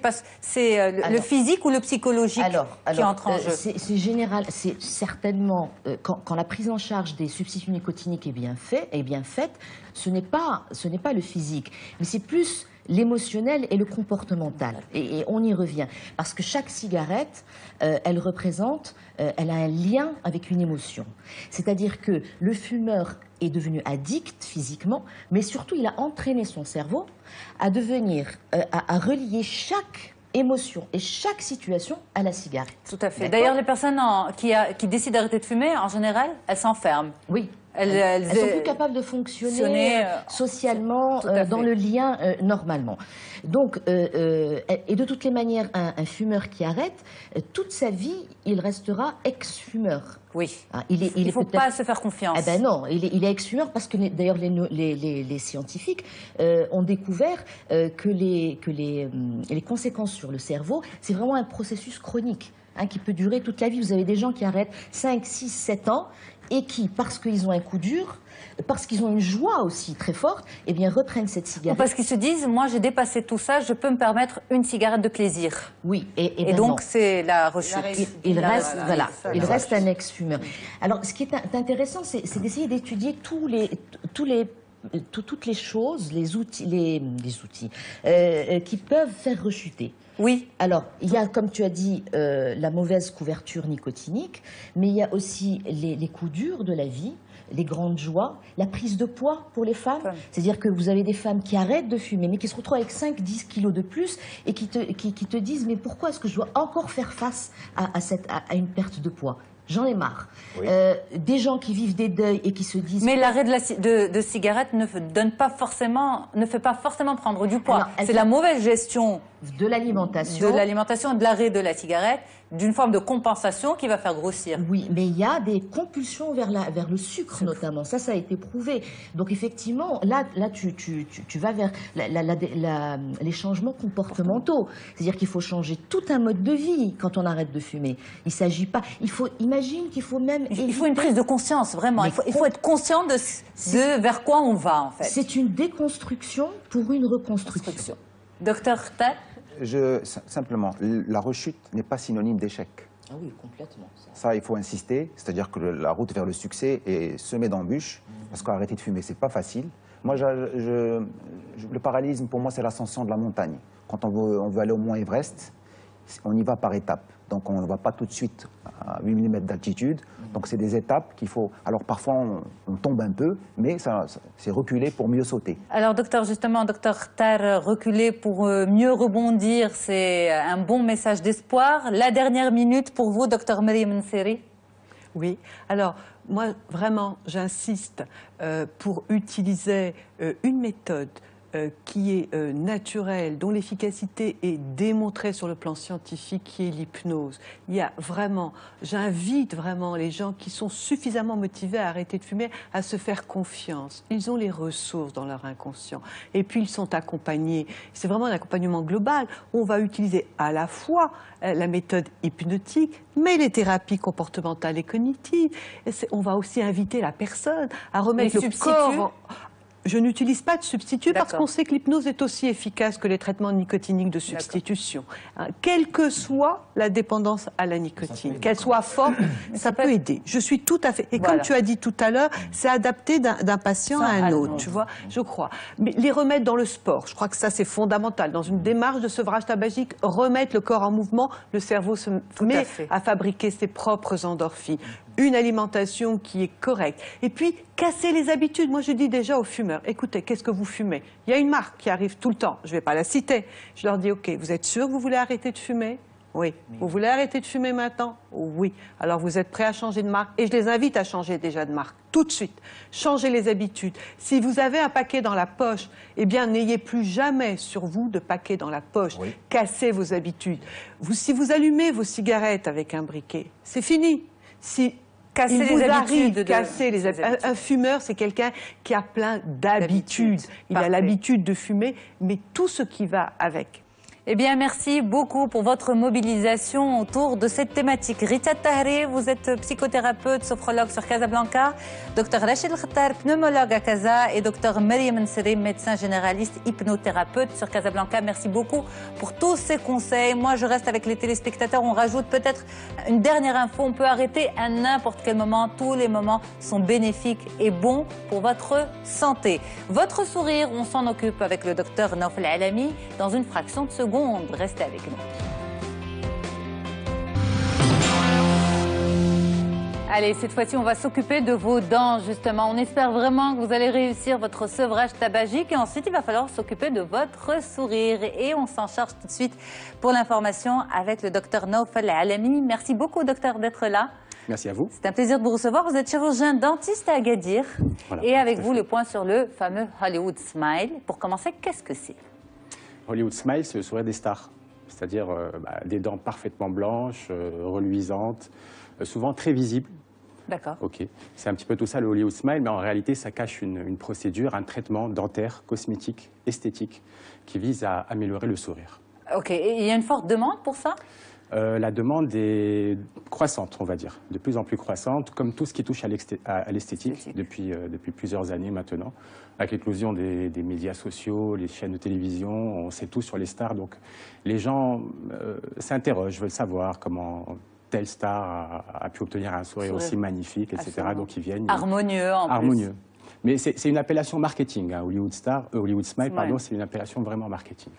le physique ou le psychologique qui entre en jeu? C'est général, c'est certainement quand la prise en charge des substituts nicotiniques est bien faite, ce n'est pas le physique, mais c'est plus l'émotionnel et le comportemental. Et on y revient. Parce que chaque cigarette, elle a un lien avec une émotion. C'est-à-dire que le fumeur est devenu addict physiquement, mais surtout il a entraîné son cerveau à devenir, à relier chaque émotion et chaque situation à la cigarette. Tout à fait. D'ailleurs, les personnes qui décident d'arrêter de fumer, en général, elles s'enferment. Oui. Elles sont plus capables de fonctionner socialement dans le lien normalement. Donc, et de toutes les manières, un fumeur qui arrête, toute sa vie, il restera ex-fumeur. Oui. Il ne faut pas se faire confiance. Eh ben non, il est ex-fumeur parce que d'ailleurs les scientifiques ont découvert que les conséquences sur le cerveau, c'est vraiment un processus chronique qui peut durer toute la vie. Vous avez des gens qui arrêtent 5, 6, 7 ans et qui, parce qu'ils ont un coup dur, parce qu'ils ont une joie aussi très forte, eh bien reprennent cette cigarette. Ou parce qu'ils se disent, moi j'ai dépassé tout ça, je peux me permettre une cigarette de plaisir. Oui. Et donc c'est la rechute. Il reste un ex-fumeur. Alors ce qui est intéressant, c'est d'essayer d'étudier toutes les choses, les outils qui peuvent faire rechuter. Oui. Alors, il y a, comme tu as dit, la mauvaise couverture nicotinique, mais il y a aussi les coups durs de la vie, les grandes joies, la prise de poids pour les femmes. C'est-à-dire que vous avez des femmes qui arrêtent de fumer, mais qui se retrouvent avec 5-10 kilos de plus et qui te disent « Mais pourquoi est-ce que je dois encore faire face à une perte de poids ?» J'en ai marre. Oui. Des gens qui vivent des deuils et qui se disent... Mais l'arrêt de cigarette ne fait pas forcément prendre du poids. C'est la mauvaise gestion de l'alimentation. Et de l'arrêt de la cigarette, d'une forme de compensation qui va faire grossir. Oui, mais il y a des compulsions vers le sucre notamment. Ça a été prouvé. Donc effectivement, là tu vas vers les changements comportementaux. C'est-à-dire qu'il faut changer tout un mode de vie quand on arrête de fumer. Il s'agit pas... Imagine qu'il faut même... Il faut une prise de conscience, vraiment. Il faut être conscient de vers quoi on va, en fait. C'est une déconstruction pour une reconstruction. Docteur Khtar ? Simplement, la rechute n'est pas synonyme d'échec. Ah oui, complètement. Ça, il faut insister. C'est-à-dire que la route vers le succès est semée d'embûches. Parce qu'arrêter de fumer, c'est pas facile. Moi, le parallélisme, pour moi, c'est l'ascension de la montagne. Quand on veut aller au mont Everest, on y va par étapes. Donc on ne va pas tout de suite à 8 mm d'altitude. Donc c'est des étapes qu'il faut... Alors parfois on tombe un peu, mais c'est reculer pour mieux sauter. Alors docteur Khtar, reculer pour mieux rebondir, c'est un bon message d'espoir. La dernière minute pour vous, docteur Mariam Nseri. Oui, alors moi vraiment j'insiste pour utiliser une méthode qui est naturelle, dont l'efficacité est démontrée sur le plan scientifique, qui est l'hypnose. J'invite vraiment les gens qui sont suffisamment motivés à arrêter de fumer à se faire confiance. Ils ont les ressources dans leur inconscient. Et puis ils sont accompagnés. C'est vraiment un accompagnement global. On va utiliser à la fois la méthode hypnotique, mais les thérapies comportementales et cognitives. On va aussi inviter la personne à remettre le corps... Je n'utilise pas de substitut parce qu'on sait que l'hypnose est aussi efficace que les traitements nicotiniques de substitution. Quelle que soit la dépendance à la nicotine, qu'elle soit forte, ça peut aider. Je suis tout à fait... Et comme tu as dit tout à l'heure, c'est adapté d'un patient à un autre, tu vois, je crois. Mais les remettre dans le sport, je crois que ça c'est fondamental. Dans une démarche de sevrage tabagique, remettre le corps en mouvement, le cerveau se met à fabriquer ses propres endorphines. Une alimentation qui est correcte. Et puis, casser les habitudes. Moi, je dis déjà aux fumeurs, écoutez, qu'est-ce que vous fumez? Il y a une marque qui arrive tout le temps, je ne vais pas la citer. Je leur dis, ok, vous êtes sûr que vous voulez arrêter de fumer? Oui. Vous voulez arrêter de fumer maintenant? Oui. Alors, vous êtes prêts à changer de marque? Et je les invite à changer déjà de marque, tout de suite. Changez les habitudes. Si vous avez un paquet dans la poche, eh bien, n'ayez plus jamais sur vous de paquet dans la poche. Oui. Cassez vos habitudes. Si vous allumez vos cigarettes avec un briquet, c'est fini. Si casser les habitudes. Un fumeur, c'est quelqu'un qui a plein d'habitudes. Il a l'habitude de fumer, mais tout ce qui va avec. Eh bien, merci beaucoup pour votre mobilisation autour de cette thématique. Rita Tahri, vous êtes psychothérapeute, sophrologue sur Casablanca, Dr Rachid Khtar, pneumologue à Casa, et Dr Mariam Nseri, médecin généraliste, hypnothérapeute sur Casablanca. Merci beaucoup pour tous ces conseils. Moi, je reste avec les téléspectateurs. On rajoute peut-être une dernière info. On peut arrêter à n'importe quel moment. Tous les moments sont bénéfiques et bons pour votre santé. Votre sourire, on s'en occupe avec le docteur Naoufel Alami dans une fraction de seconde. Restez avec nous. Allez, cette fois-ci, on va s'occuper de vos dents, justement. On espère vraiment que vous allez réussir votre sevrage tabagique. Et ensuite, il va falloir s'occuper de votre sourire. Et on s'en charge tout de suite pour l'information avec le docteur Naoufel Alami. Merci beaucoup, docteur, d'être là. Merci à vous. C'est un plaisir de vous recevoir. Vous êtes chirurgien dentiste à Agadir. Voilà, et avec vous, le point sur le fameux Hollywood Smile. Pour commencer, qu'est-ce que c'est? Hollywood Smile, c'est le sourire des stars. C'est-à-dire des dents parfaitement blanches, reluisantes, souvent très visibles. D'accord. Ok. C'est un petit peu tout ça, le Hollywood Smile, mais en réalité, ça cache une procédure, un traitement dentaire, cosmétique, esthétique, qui vise à améliorer le sourire. Ok. Et il y a une forte demande pour ça? La demande est croissante, on va dire, de plus en plus croissante, comme tout ce qui touche à l'esthétique depuis plusieurs années maintenant, avec l'éclosion des médias sociaux, les chaînes de télévision, on sait tout sur les stars, donc les gens s'interrogent, veulent savoir comment telle star a pu obtenir un sourire aussi magnifique, etc. Donc ils viennent. Harmonieux en plus. Harmonieux. Mais c'est une appellation marketing, hein. Hollywood Smile, pardon, c'est une appellation vraiment marketing.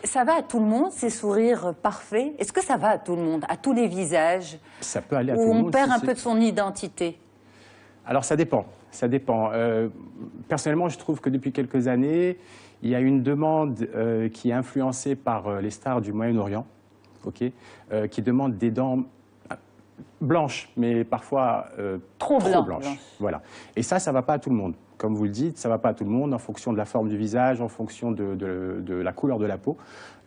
Ça va à tout le monde, ces sourires parfaits? Est-ce que ça va à tout le monde, à tous les visages? Ça peut aller à tout le monde. Ou on perd un peu de son identité? Alors ça dépend, ça dépend. Personnellement, je trouve que depuis quelques années, il y a une demande qui est influencée par les stars du Moyen-Orient, qui demandent des dents blanches, mais parfois trop blanches. Voilà. Et ça ne va pas à tout le monde. Comme vous le dites, ça ne va pas à tout le monde en fonction de la forme du visage, en fonction de la couleur de la peau.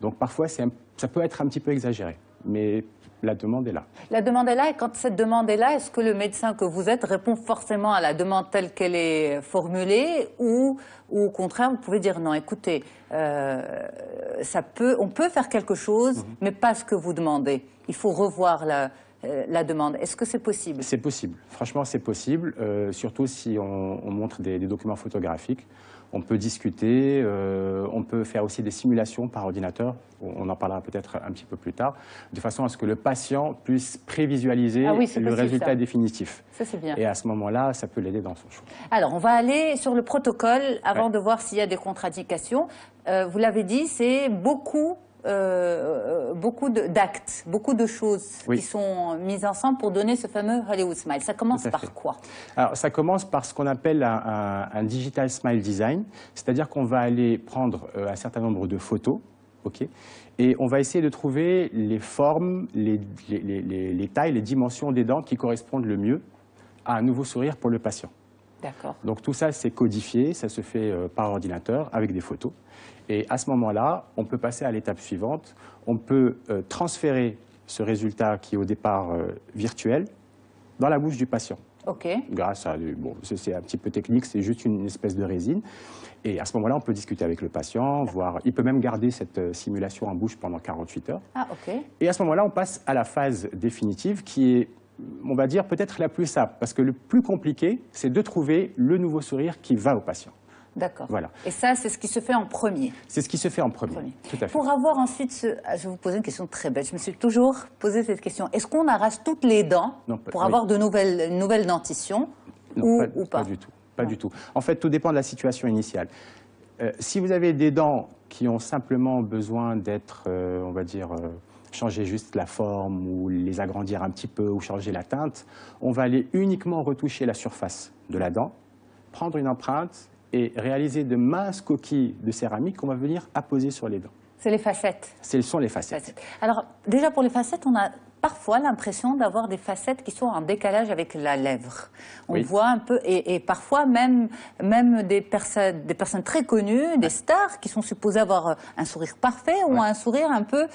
Donc parfois, ça peut être un petit peu exagéré. Mais la demande est là. La demande est là, et quand cette demande est là, est-ce que le médecin que vous êtes répond forcément à la demande telle qu'elle est formulée, ou au contraire, vous pouvez dire non, écoutez, on peut faire quelque chose, mais pas ce que vous demandez. Il faut revoir la demande. Est-ce que c'est possible? C'est possible. Franchement, c'est possible, surtout si on montre des documents photographiques. On peut discuter, on peut faire aussi des simulations par ordinateur, on en parlera peut-être un petit peu plus tard, de façon à ce que le patient puisse prévisualiser le résultat définitif. Ça, c'est bien. Et à ce moment-là, ça peut l'aider dans son choix. Alors, on va aller sur le protocole avant de voir s'il y a des contre-indications. Vous l'avez dit, c'est beaucoup d'actes, beaucoup de choses qui sont mises ensemble pour donner ce fameux Hollywood Smile. Ça commence par quoi? Alors, ça commence par ce qu'on appelle un digital smile design, c'est-à-dire qu'on va aller prendre un certain nombre de photos, et on va essayer de trouver les formes, les tailles, les dimensions des dents qui correspondent le mieux à un nouveau sourire pour le patient. D'accord. Donc tout ça, c'est codifié, ça se fait par ordinateur avec des photos. Et à ce moment-là, on peut passer à l'étape suivante. On peut transférer ce résultat qui est au départ virtuel dans la bouche du patient. OK. Grâce à, c'est un petit peu technique, c'est juste une espèce de résine. Et à ce moment-là, on peut discuter avec le patient, voir. Il peut même garder cette simulation en bouche pendant 48 heures. Ah, OK. Et à ce moment-là, on passe à la phase définitive qui est, on va dire, peut-être la plus simple. Parce que le plus compliqué, c'est de trouver le nouveau sourire qui va au patient. D'accord. Voilà. Et ça, c'est ce qui se fait en premier. C'est ce qui se fait en premier. Tout à fait. Pour avoir ensuite je vais vous poser une question très bête. Je me suis toujours posé cette question. Est-ce qu'on arrache toutes les dents pour avoir de nouvelles dentitions ou pas? Pas du tout. Pas du tout. En fait, tout dépend de la situation initiale. Si vous avez des dents qui ont simplement besoin d'être, on va dire, changer juste la forme ou les agrandir un petit peu ou changer la teinte, on va aller uniquement retoucher la surface de la dent, prendre une empreinte et réaliser de minces coquilles de céramique qu'on va venir apposer sur les dents. C'est les facettes. Ce sont les facettes. Alors, déjà pour les facettes, on a parfois l'impression d'avoir des facettes qui sont en décalage avec la lèvre. On voit un peu, et parfois même des personnes très connues, des stars, qui sont supposées avoir un sourire parfait ou un sourire un peu,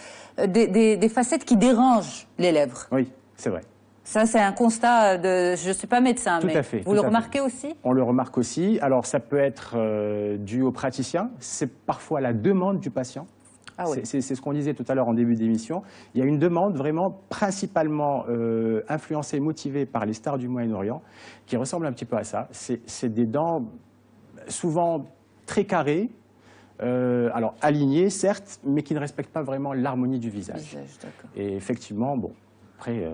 des facettes qui dérangent les lèvres. Oui, c'est vrai. Ça, c'est un constat je ne suis pas médecin, mais vous le remarquez aussi? On le remarque aussi. Alors, ça peut être dû au praticien. C'est parfois la demande du patient. Ah oui. C'est ce qu'on disait tout à l'heure en début d'émission. Il y a une demande vraiment principalement influencée, motivée par les stars du Moyen-Orient, qui ressemble un petit peu à ça. C'est des dents souvent très carrées, alors alignées, certes, mais qui ne respectent pas vraiment l'harmonie du visage. Et effectivement, bon, après...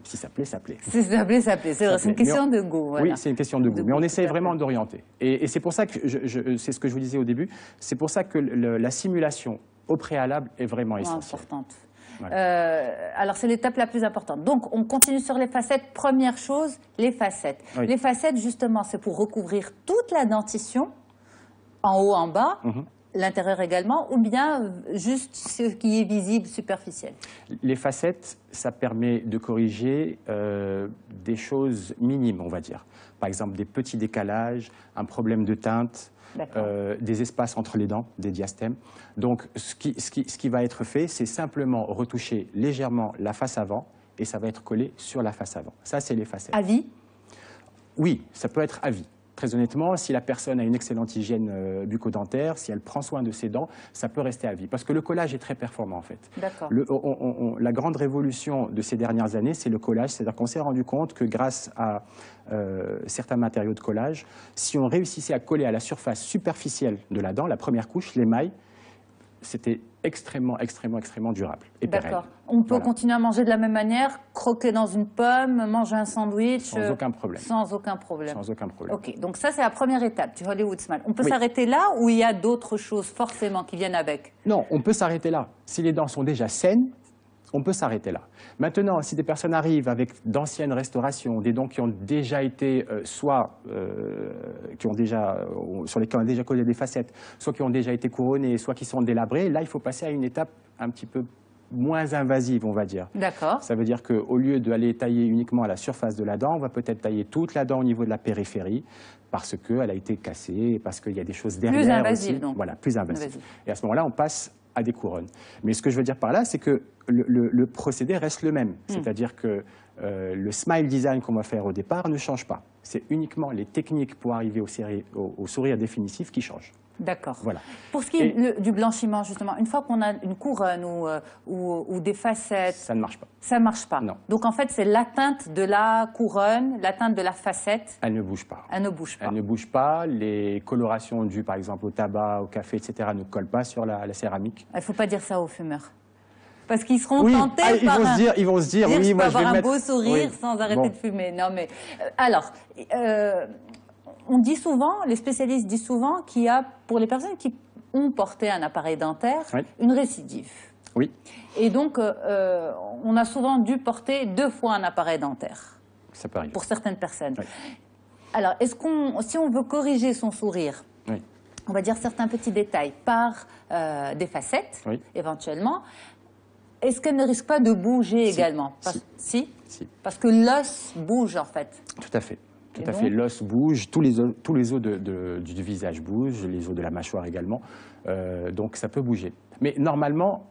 si ça plaît, ça plaît. Si ça plaît, ça plaît. C'est vrai, c'est une question de goût. Voilà. Oui, c'est une question de goût. Mais on essaye vraiment d'orienter. Et c'est pour ça que, c'est ce que je vous disais au début, c'est pour ça que la simulation au préalable est vraiment essentielle. Importante. Voilà. Alors, c'est l'étape la plus importante. Donc, on continue sur les facettes. Première chose, les facettes. Oui. Les facettes, justement, c'est pour recouvrir toute la dentition, en haut, en bas. l'intérieur également, ou bien juste ce qui est visible, superficiel? Les facettes, ça permet de corriger des choses minimes, on va dire. Par exemple, des petits décalages, un problème de teinte, des espaces entre les dents, des diastèmes. Donc, ce qui va être fait, c'est simplement retoucher légèrement la face avant et ça va être collé sur la face avant. Ça, c'est les facettes. À vie? Oui, ça peut être à vie. Très honnêtement, si la personne a une excellente hygiène bucco-dentaire, si elle prend soin de ses dents, ça peut rester à vie. Parce que le collage est très performant, en fait. D'accord. La grande révolution de ces dernières années, c'est le collage. C'est-à-dire qu'on s'est rendu compte que grâce à certains matériaux de collage, si on réussissait à coller à la surface superficielle de la dent, la première couche, l'émail, c'était extrêmement durable et pérenne. D'accord. On peut continuer à manger de la même manière, croquer dans une pomme, manger un sandwich. Sans aucun problème. Sans aucun problème. Sans aucun problème. Ok, donc ça c'est la première étape du Hollywood Smile. On peut s'arrêter là ou il y a d'autres choses forcément qui viennent avec? Non, on peut s'arrêter là. Si les dents sont déjà saines, on peut s'arrêter là. Maintenant, si des personnes arrivent avec d'anciennes restaurations, des dents qui ont déjà été, sur lesquelles on a déjà collé des facettes, soit qui ont déjà été couronnées, soit qui sont délabrées, là, il faut passer à une étape un petit peu moins invasive, on va dire. D'accord. Ça veut dire qu'au lieu d'aller tailler uniquement à la surface de la dent, on va peut-être tailler toute la dent au niveau de la périphérie, parce qu'elle a été cassée, parce qu'il y a des choses derrière plus invasive, aussi. Donc. Voilà, plus invasive. Et à ce moment-là, on passe à des couronnes. Mais ce que je veux dire par là, c'est que le procédé reste le même. C'est-à-dire que le smile design qu'on va faire au départ ne change pas. C'est uniquement les techniques pour arriver au sourire définitif qui changent. D'accord. Voilà. Pour ce qui est du blanchiment, justement, une fois qu'on a une couronne ou des facettes... Ça ne marche pas. Ça ne marche pas. Non. Donc, en fait, c'est l'atteinte de la couronne, l'atteinte de la facette. Elle ne bouge pas. Elle ne bouge pas. Elle ne bouge pas. Les colorations dues, par exemple, au tabac, au café, etc., ne collent pas sur la céramque. Il ne faut pas dire ça aux fumeurs. Parce qu'ils seront oui, tentés ils vont se dire, oui, je moi peux je vais avoir un mettre... beau sourire sans arrêter de fumer. Non, mais alors, on dit souvent, les spécialistes disent souvent qu'il y a, pour les personnes qui ont porté un appareil dentaire, une récidive. Oui. Et donc, on a souvent dû porter 2 fois un appareil dentaire. Ça peut arriver. Pour certaines personnes. Oui. Alors, si on veut corriger son sourire, on va dire certains petits détails par des facettes, éventuellement, est-ce qu'elle ne risque pas de bouger également? Si. Parce que l'os bouge, en fait. Tout à fait. Tout à fait. L'os bouge, tous les os du visage bougent, les os de la mâchoire également. Donc ça peut bouger. Mais normalement,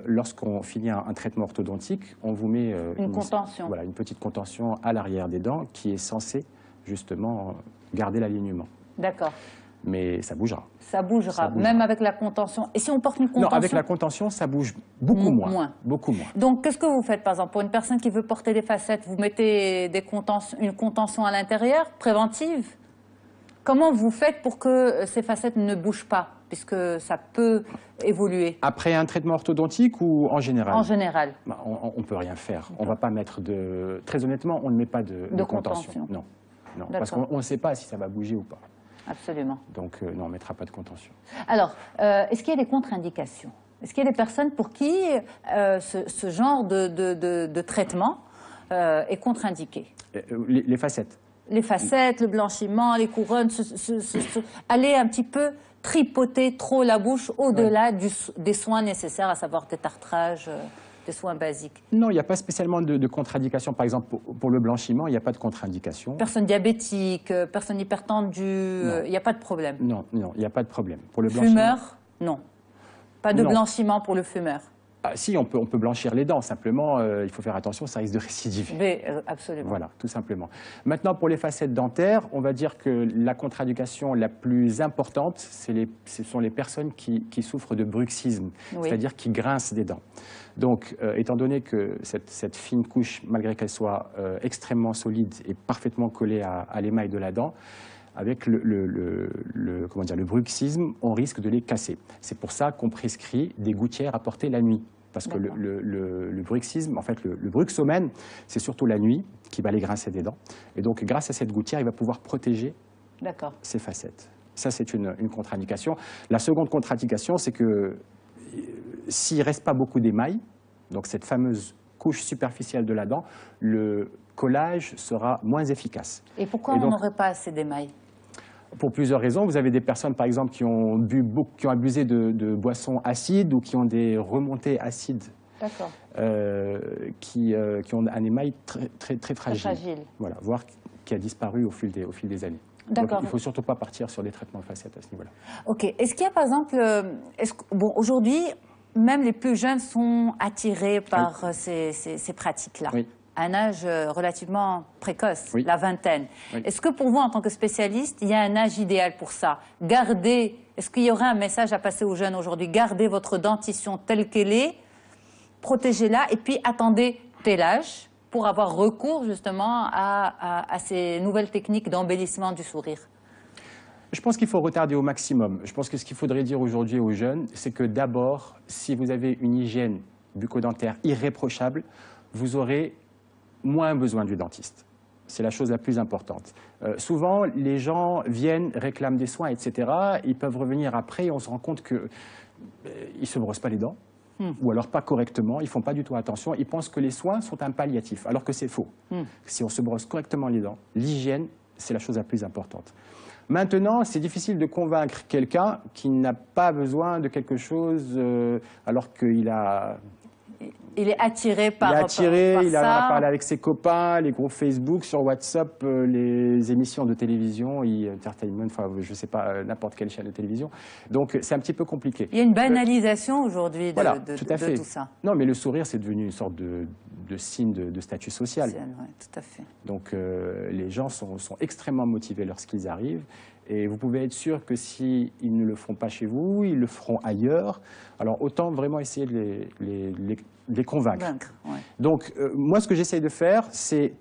lorsqu'on finit un traitement orthodontique, on vous met une contention. Voilà, une petite contention à l'arrière des dents qui est censée justement garder l'alignement. D'accord. Mais ça bougera. Ça bougera, même avec la contention. Et si on porte une contention? Non, avec la contention, ça bouge beaucoup moins. Beaucoup moins. Donc, qu'est-ce que vous faites, par exemple, pour une personne qui veut porter des facettes? Vous mettez une contention à l'intérieur, préventive? Comment vous faites pour que ces facettes ne bougent pas, puisque ça peut évoluer? Après un traitement orthodontique ou en général? En général. On ne peut rien faire. On ne va pas mettre de... Très honnêtement, on ne met pas de contention. Non, parce qu'on ne sait pas si ça va bouger ou pas. Absolument. Donc, non, on ne mettra pas de contention. Alors, est-ce qu'il y a des contre-indications? Est-ce qu'il y a des personnes pour qui ce genre de traitement est contre-indiqué? Les facettes. Les facettes, le blanchiment, les couronnes, aller un petit peu tripoter trop la bouche au-delà des soins nécessaires, à savoir détartrage, des soins basiques. Non, il n'y a pas spécialement de contre-indication. Par exemple, pour le blanchiment, il n'y a pas de contre-indication. Personne diabétique, personne hypertendue, il n'y a pas de problème. Non, il n'y a pas de problème. Pour le blanchiment, fumeur, non. Pas de blanchiment pour le fumeur. Ah, si, on peut blanchir les dents. Simplement, il faut faire attention, ça risque de récidiver. Mais, absolument. Voilà, tout simplement. Maintenant, pour les facettes dentaires, on va dire que la contre-indication la plus importante, ce sont les personnes qui souffrent de bruxisme, c'est-à-dire qui grincent des dents. Donc, étant donné que cette fine couche, malgré qu'elle soit extrêmement solide et parfaitement collée à l'émail de la dent, avec le bruxisme, on risque de les casser. C'est pour ça qu'on prescrit des gouttières à porter la nuit. Parce que le bruxisme, en fait, le bruxomène, c'est surtout la nuit qui va les grincer des dents. Et donc, grâce à cette gouttière, il va pouvoir protéger ses facettes. Ça, c'est une contre-indication. La seconde contre-indication, c'est que s'il ne reste pas beaucoup d'émail, donc cette fameuse couche superficielle de la dent, le collage sera moins efficace. Et pourquoi on n'aurait pas assez d'émail? Pour plusieurs raisons. Vous avez des personnes, par exemple, qui ont abusé de boissons acides ou qui ont des remontées acides. D'accord. Qui ont un émail très fragile. Fragile. Voilà, voire qui a disparu au fil des années. D'accord. Donc, il ne faut surtout pas partir sur des traitements de facettes à ce niveau-là. Ok. Est-ce qu'il y a, par exemple, bon, aujourd'hui, même les plus jeunes sont attirés par ces pratiques-là, oui. à un âge relativement précoce, oui. la vingtaine. Oui. Est-ce que pour vous, en tant que spécialiste, il y a un âge idéal pour ça? Est-ce qu'il y aurait un message à passer aux jeunes aujourd'hui? Gardez votre dentition telle qu'elle est, protégez-la, et puis attendez tel âge pour avoir recours justement à ces nouvelles techniques d'embellissement du sourire. Je pense qu'il faut retarder au maximum. Je pense que ce qu'il faudrait dire aujourd'hui aux jeunes, c'est que d'abord, si vous avez une hygiène bucco-dentaire irréprochable, vous aurez moins besoin du dentiste. C'est la chose la plus importante. Souvent, les gens viennent, réclament des soins, etc. Ils peuvent revenir après et on se rend compte qu'ils ne se brossent pas les dents. Ou alors pas correctement, ils ne font pas du tout attention, ils pensent que les soins sont un palliatif, alors que c'est faux. Si on se brosse correctement les dents, l'hygiène, c'est la chose la plus importante. Maintenant, c'est difficile de convaincre quelqu'un qui n'a pas besoin de quelque chose alors qu'il a... Il est attiré par ça. Il a parlé avec ses copains, les groupes Facebook, sur WhatsApp, les émissions de télévision, Entertainment, enfin, je ne sais pas, n'importe quelle chaîne de télévision. Donc, c'est un petit peu compliqué. Il y a une banalisation aujourd'hui voilà, de tout ça. Non, mais le sourire, c'est devenu une sorte de signe de statut social. Oui, tout à fait. Donc, les gens sont extrêmement motivés lorsqu'ils arrivent. Et vous pouvez être sûr que s'ils ne le font pas chez vous, ils le feront ailleurs. Alors, autant vraiment essayer de les convaincre. Ouais. Donc, moi, ce que j'essaye de faire, c'est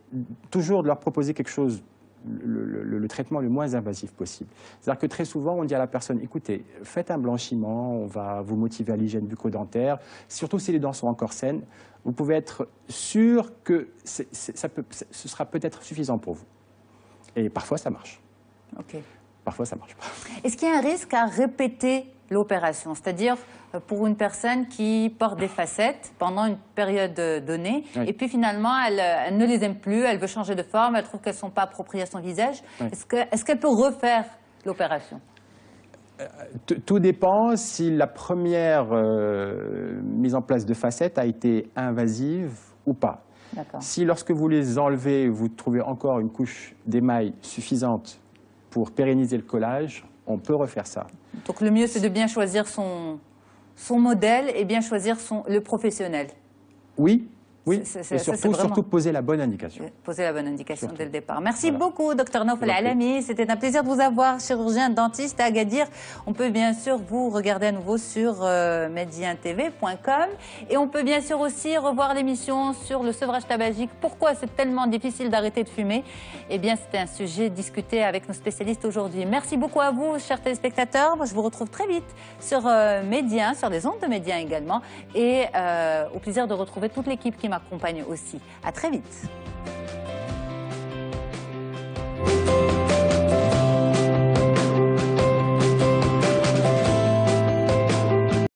toujours de leur proposer quelque chose, le traitement le moins invasif possible. C'est-à-dire que très souvent, on dit à la personne, écoutez, faites un blanchiment, on va vous motiver à l'hygiène bucco-dentaire, surtout si les dents sont encore saines, vous pouvez être sûr que ce sera peut-être suffisant pour vous. Et parfois, ça marche. Ok. Parfois, ça ne marche pas. Est-ce qu'il y a un risque à répéter l'opération? C'est-à-dire, pour une personne qui porte des facettes pendant une période donnée, oui. Et puis finalement, elle ne les aime plus, elle veut changer de forme, elle trouve qu'elles ne sont pas appropriées à son visage. Oui. Est-ce qu'elle peut refaire l'opération? Tout dépend si la première mise en place de facettes a été invasive ou pas. Si lorsque vous les enlevez, vous trouvez encore une couche d'émail suffisante pour pérenniser le collage, on peut refaire ça. Donc le mieux, c'est de bien choisir son modèle et bien choisir le professionnel. Oui, oui. Et surtout poser la bonne indication. Poser la bonne indication dès le départ. Merci beaucoup, Dr Naoufal Alami. C'était un plaisir de vous avoir, chirurgien dentiste à Agadir. On peut bien sûr vous regarder à nouveau sur mediantv.com. Et on peut bien sûr aussi revoir l'émission sur le sevrage tabagique. Pourquoi c'est tellement difficile d'arrêter de fumer? Eh bien, c'était un sujet discuté avec nos spécialistes aujourd'hui. Merci beaucoup à vous, chers téléspectateurs. Moi, je vous retrouve très vite sur Média, sur les ondes de Média également. Et au plaisir de retrouver toute l'équipe qui m'accompagne aussi. À très vite.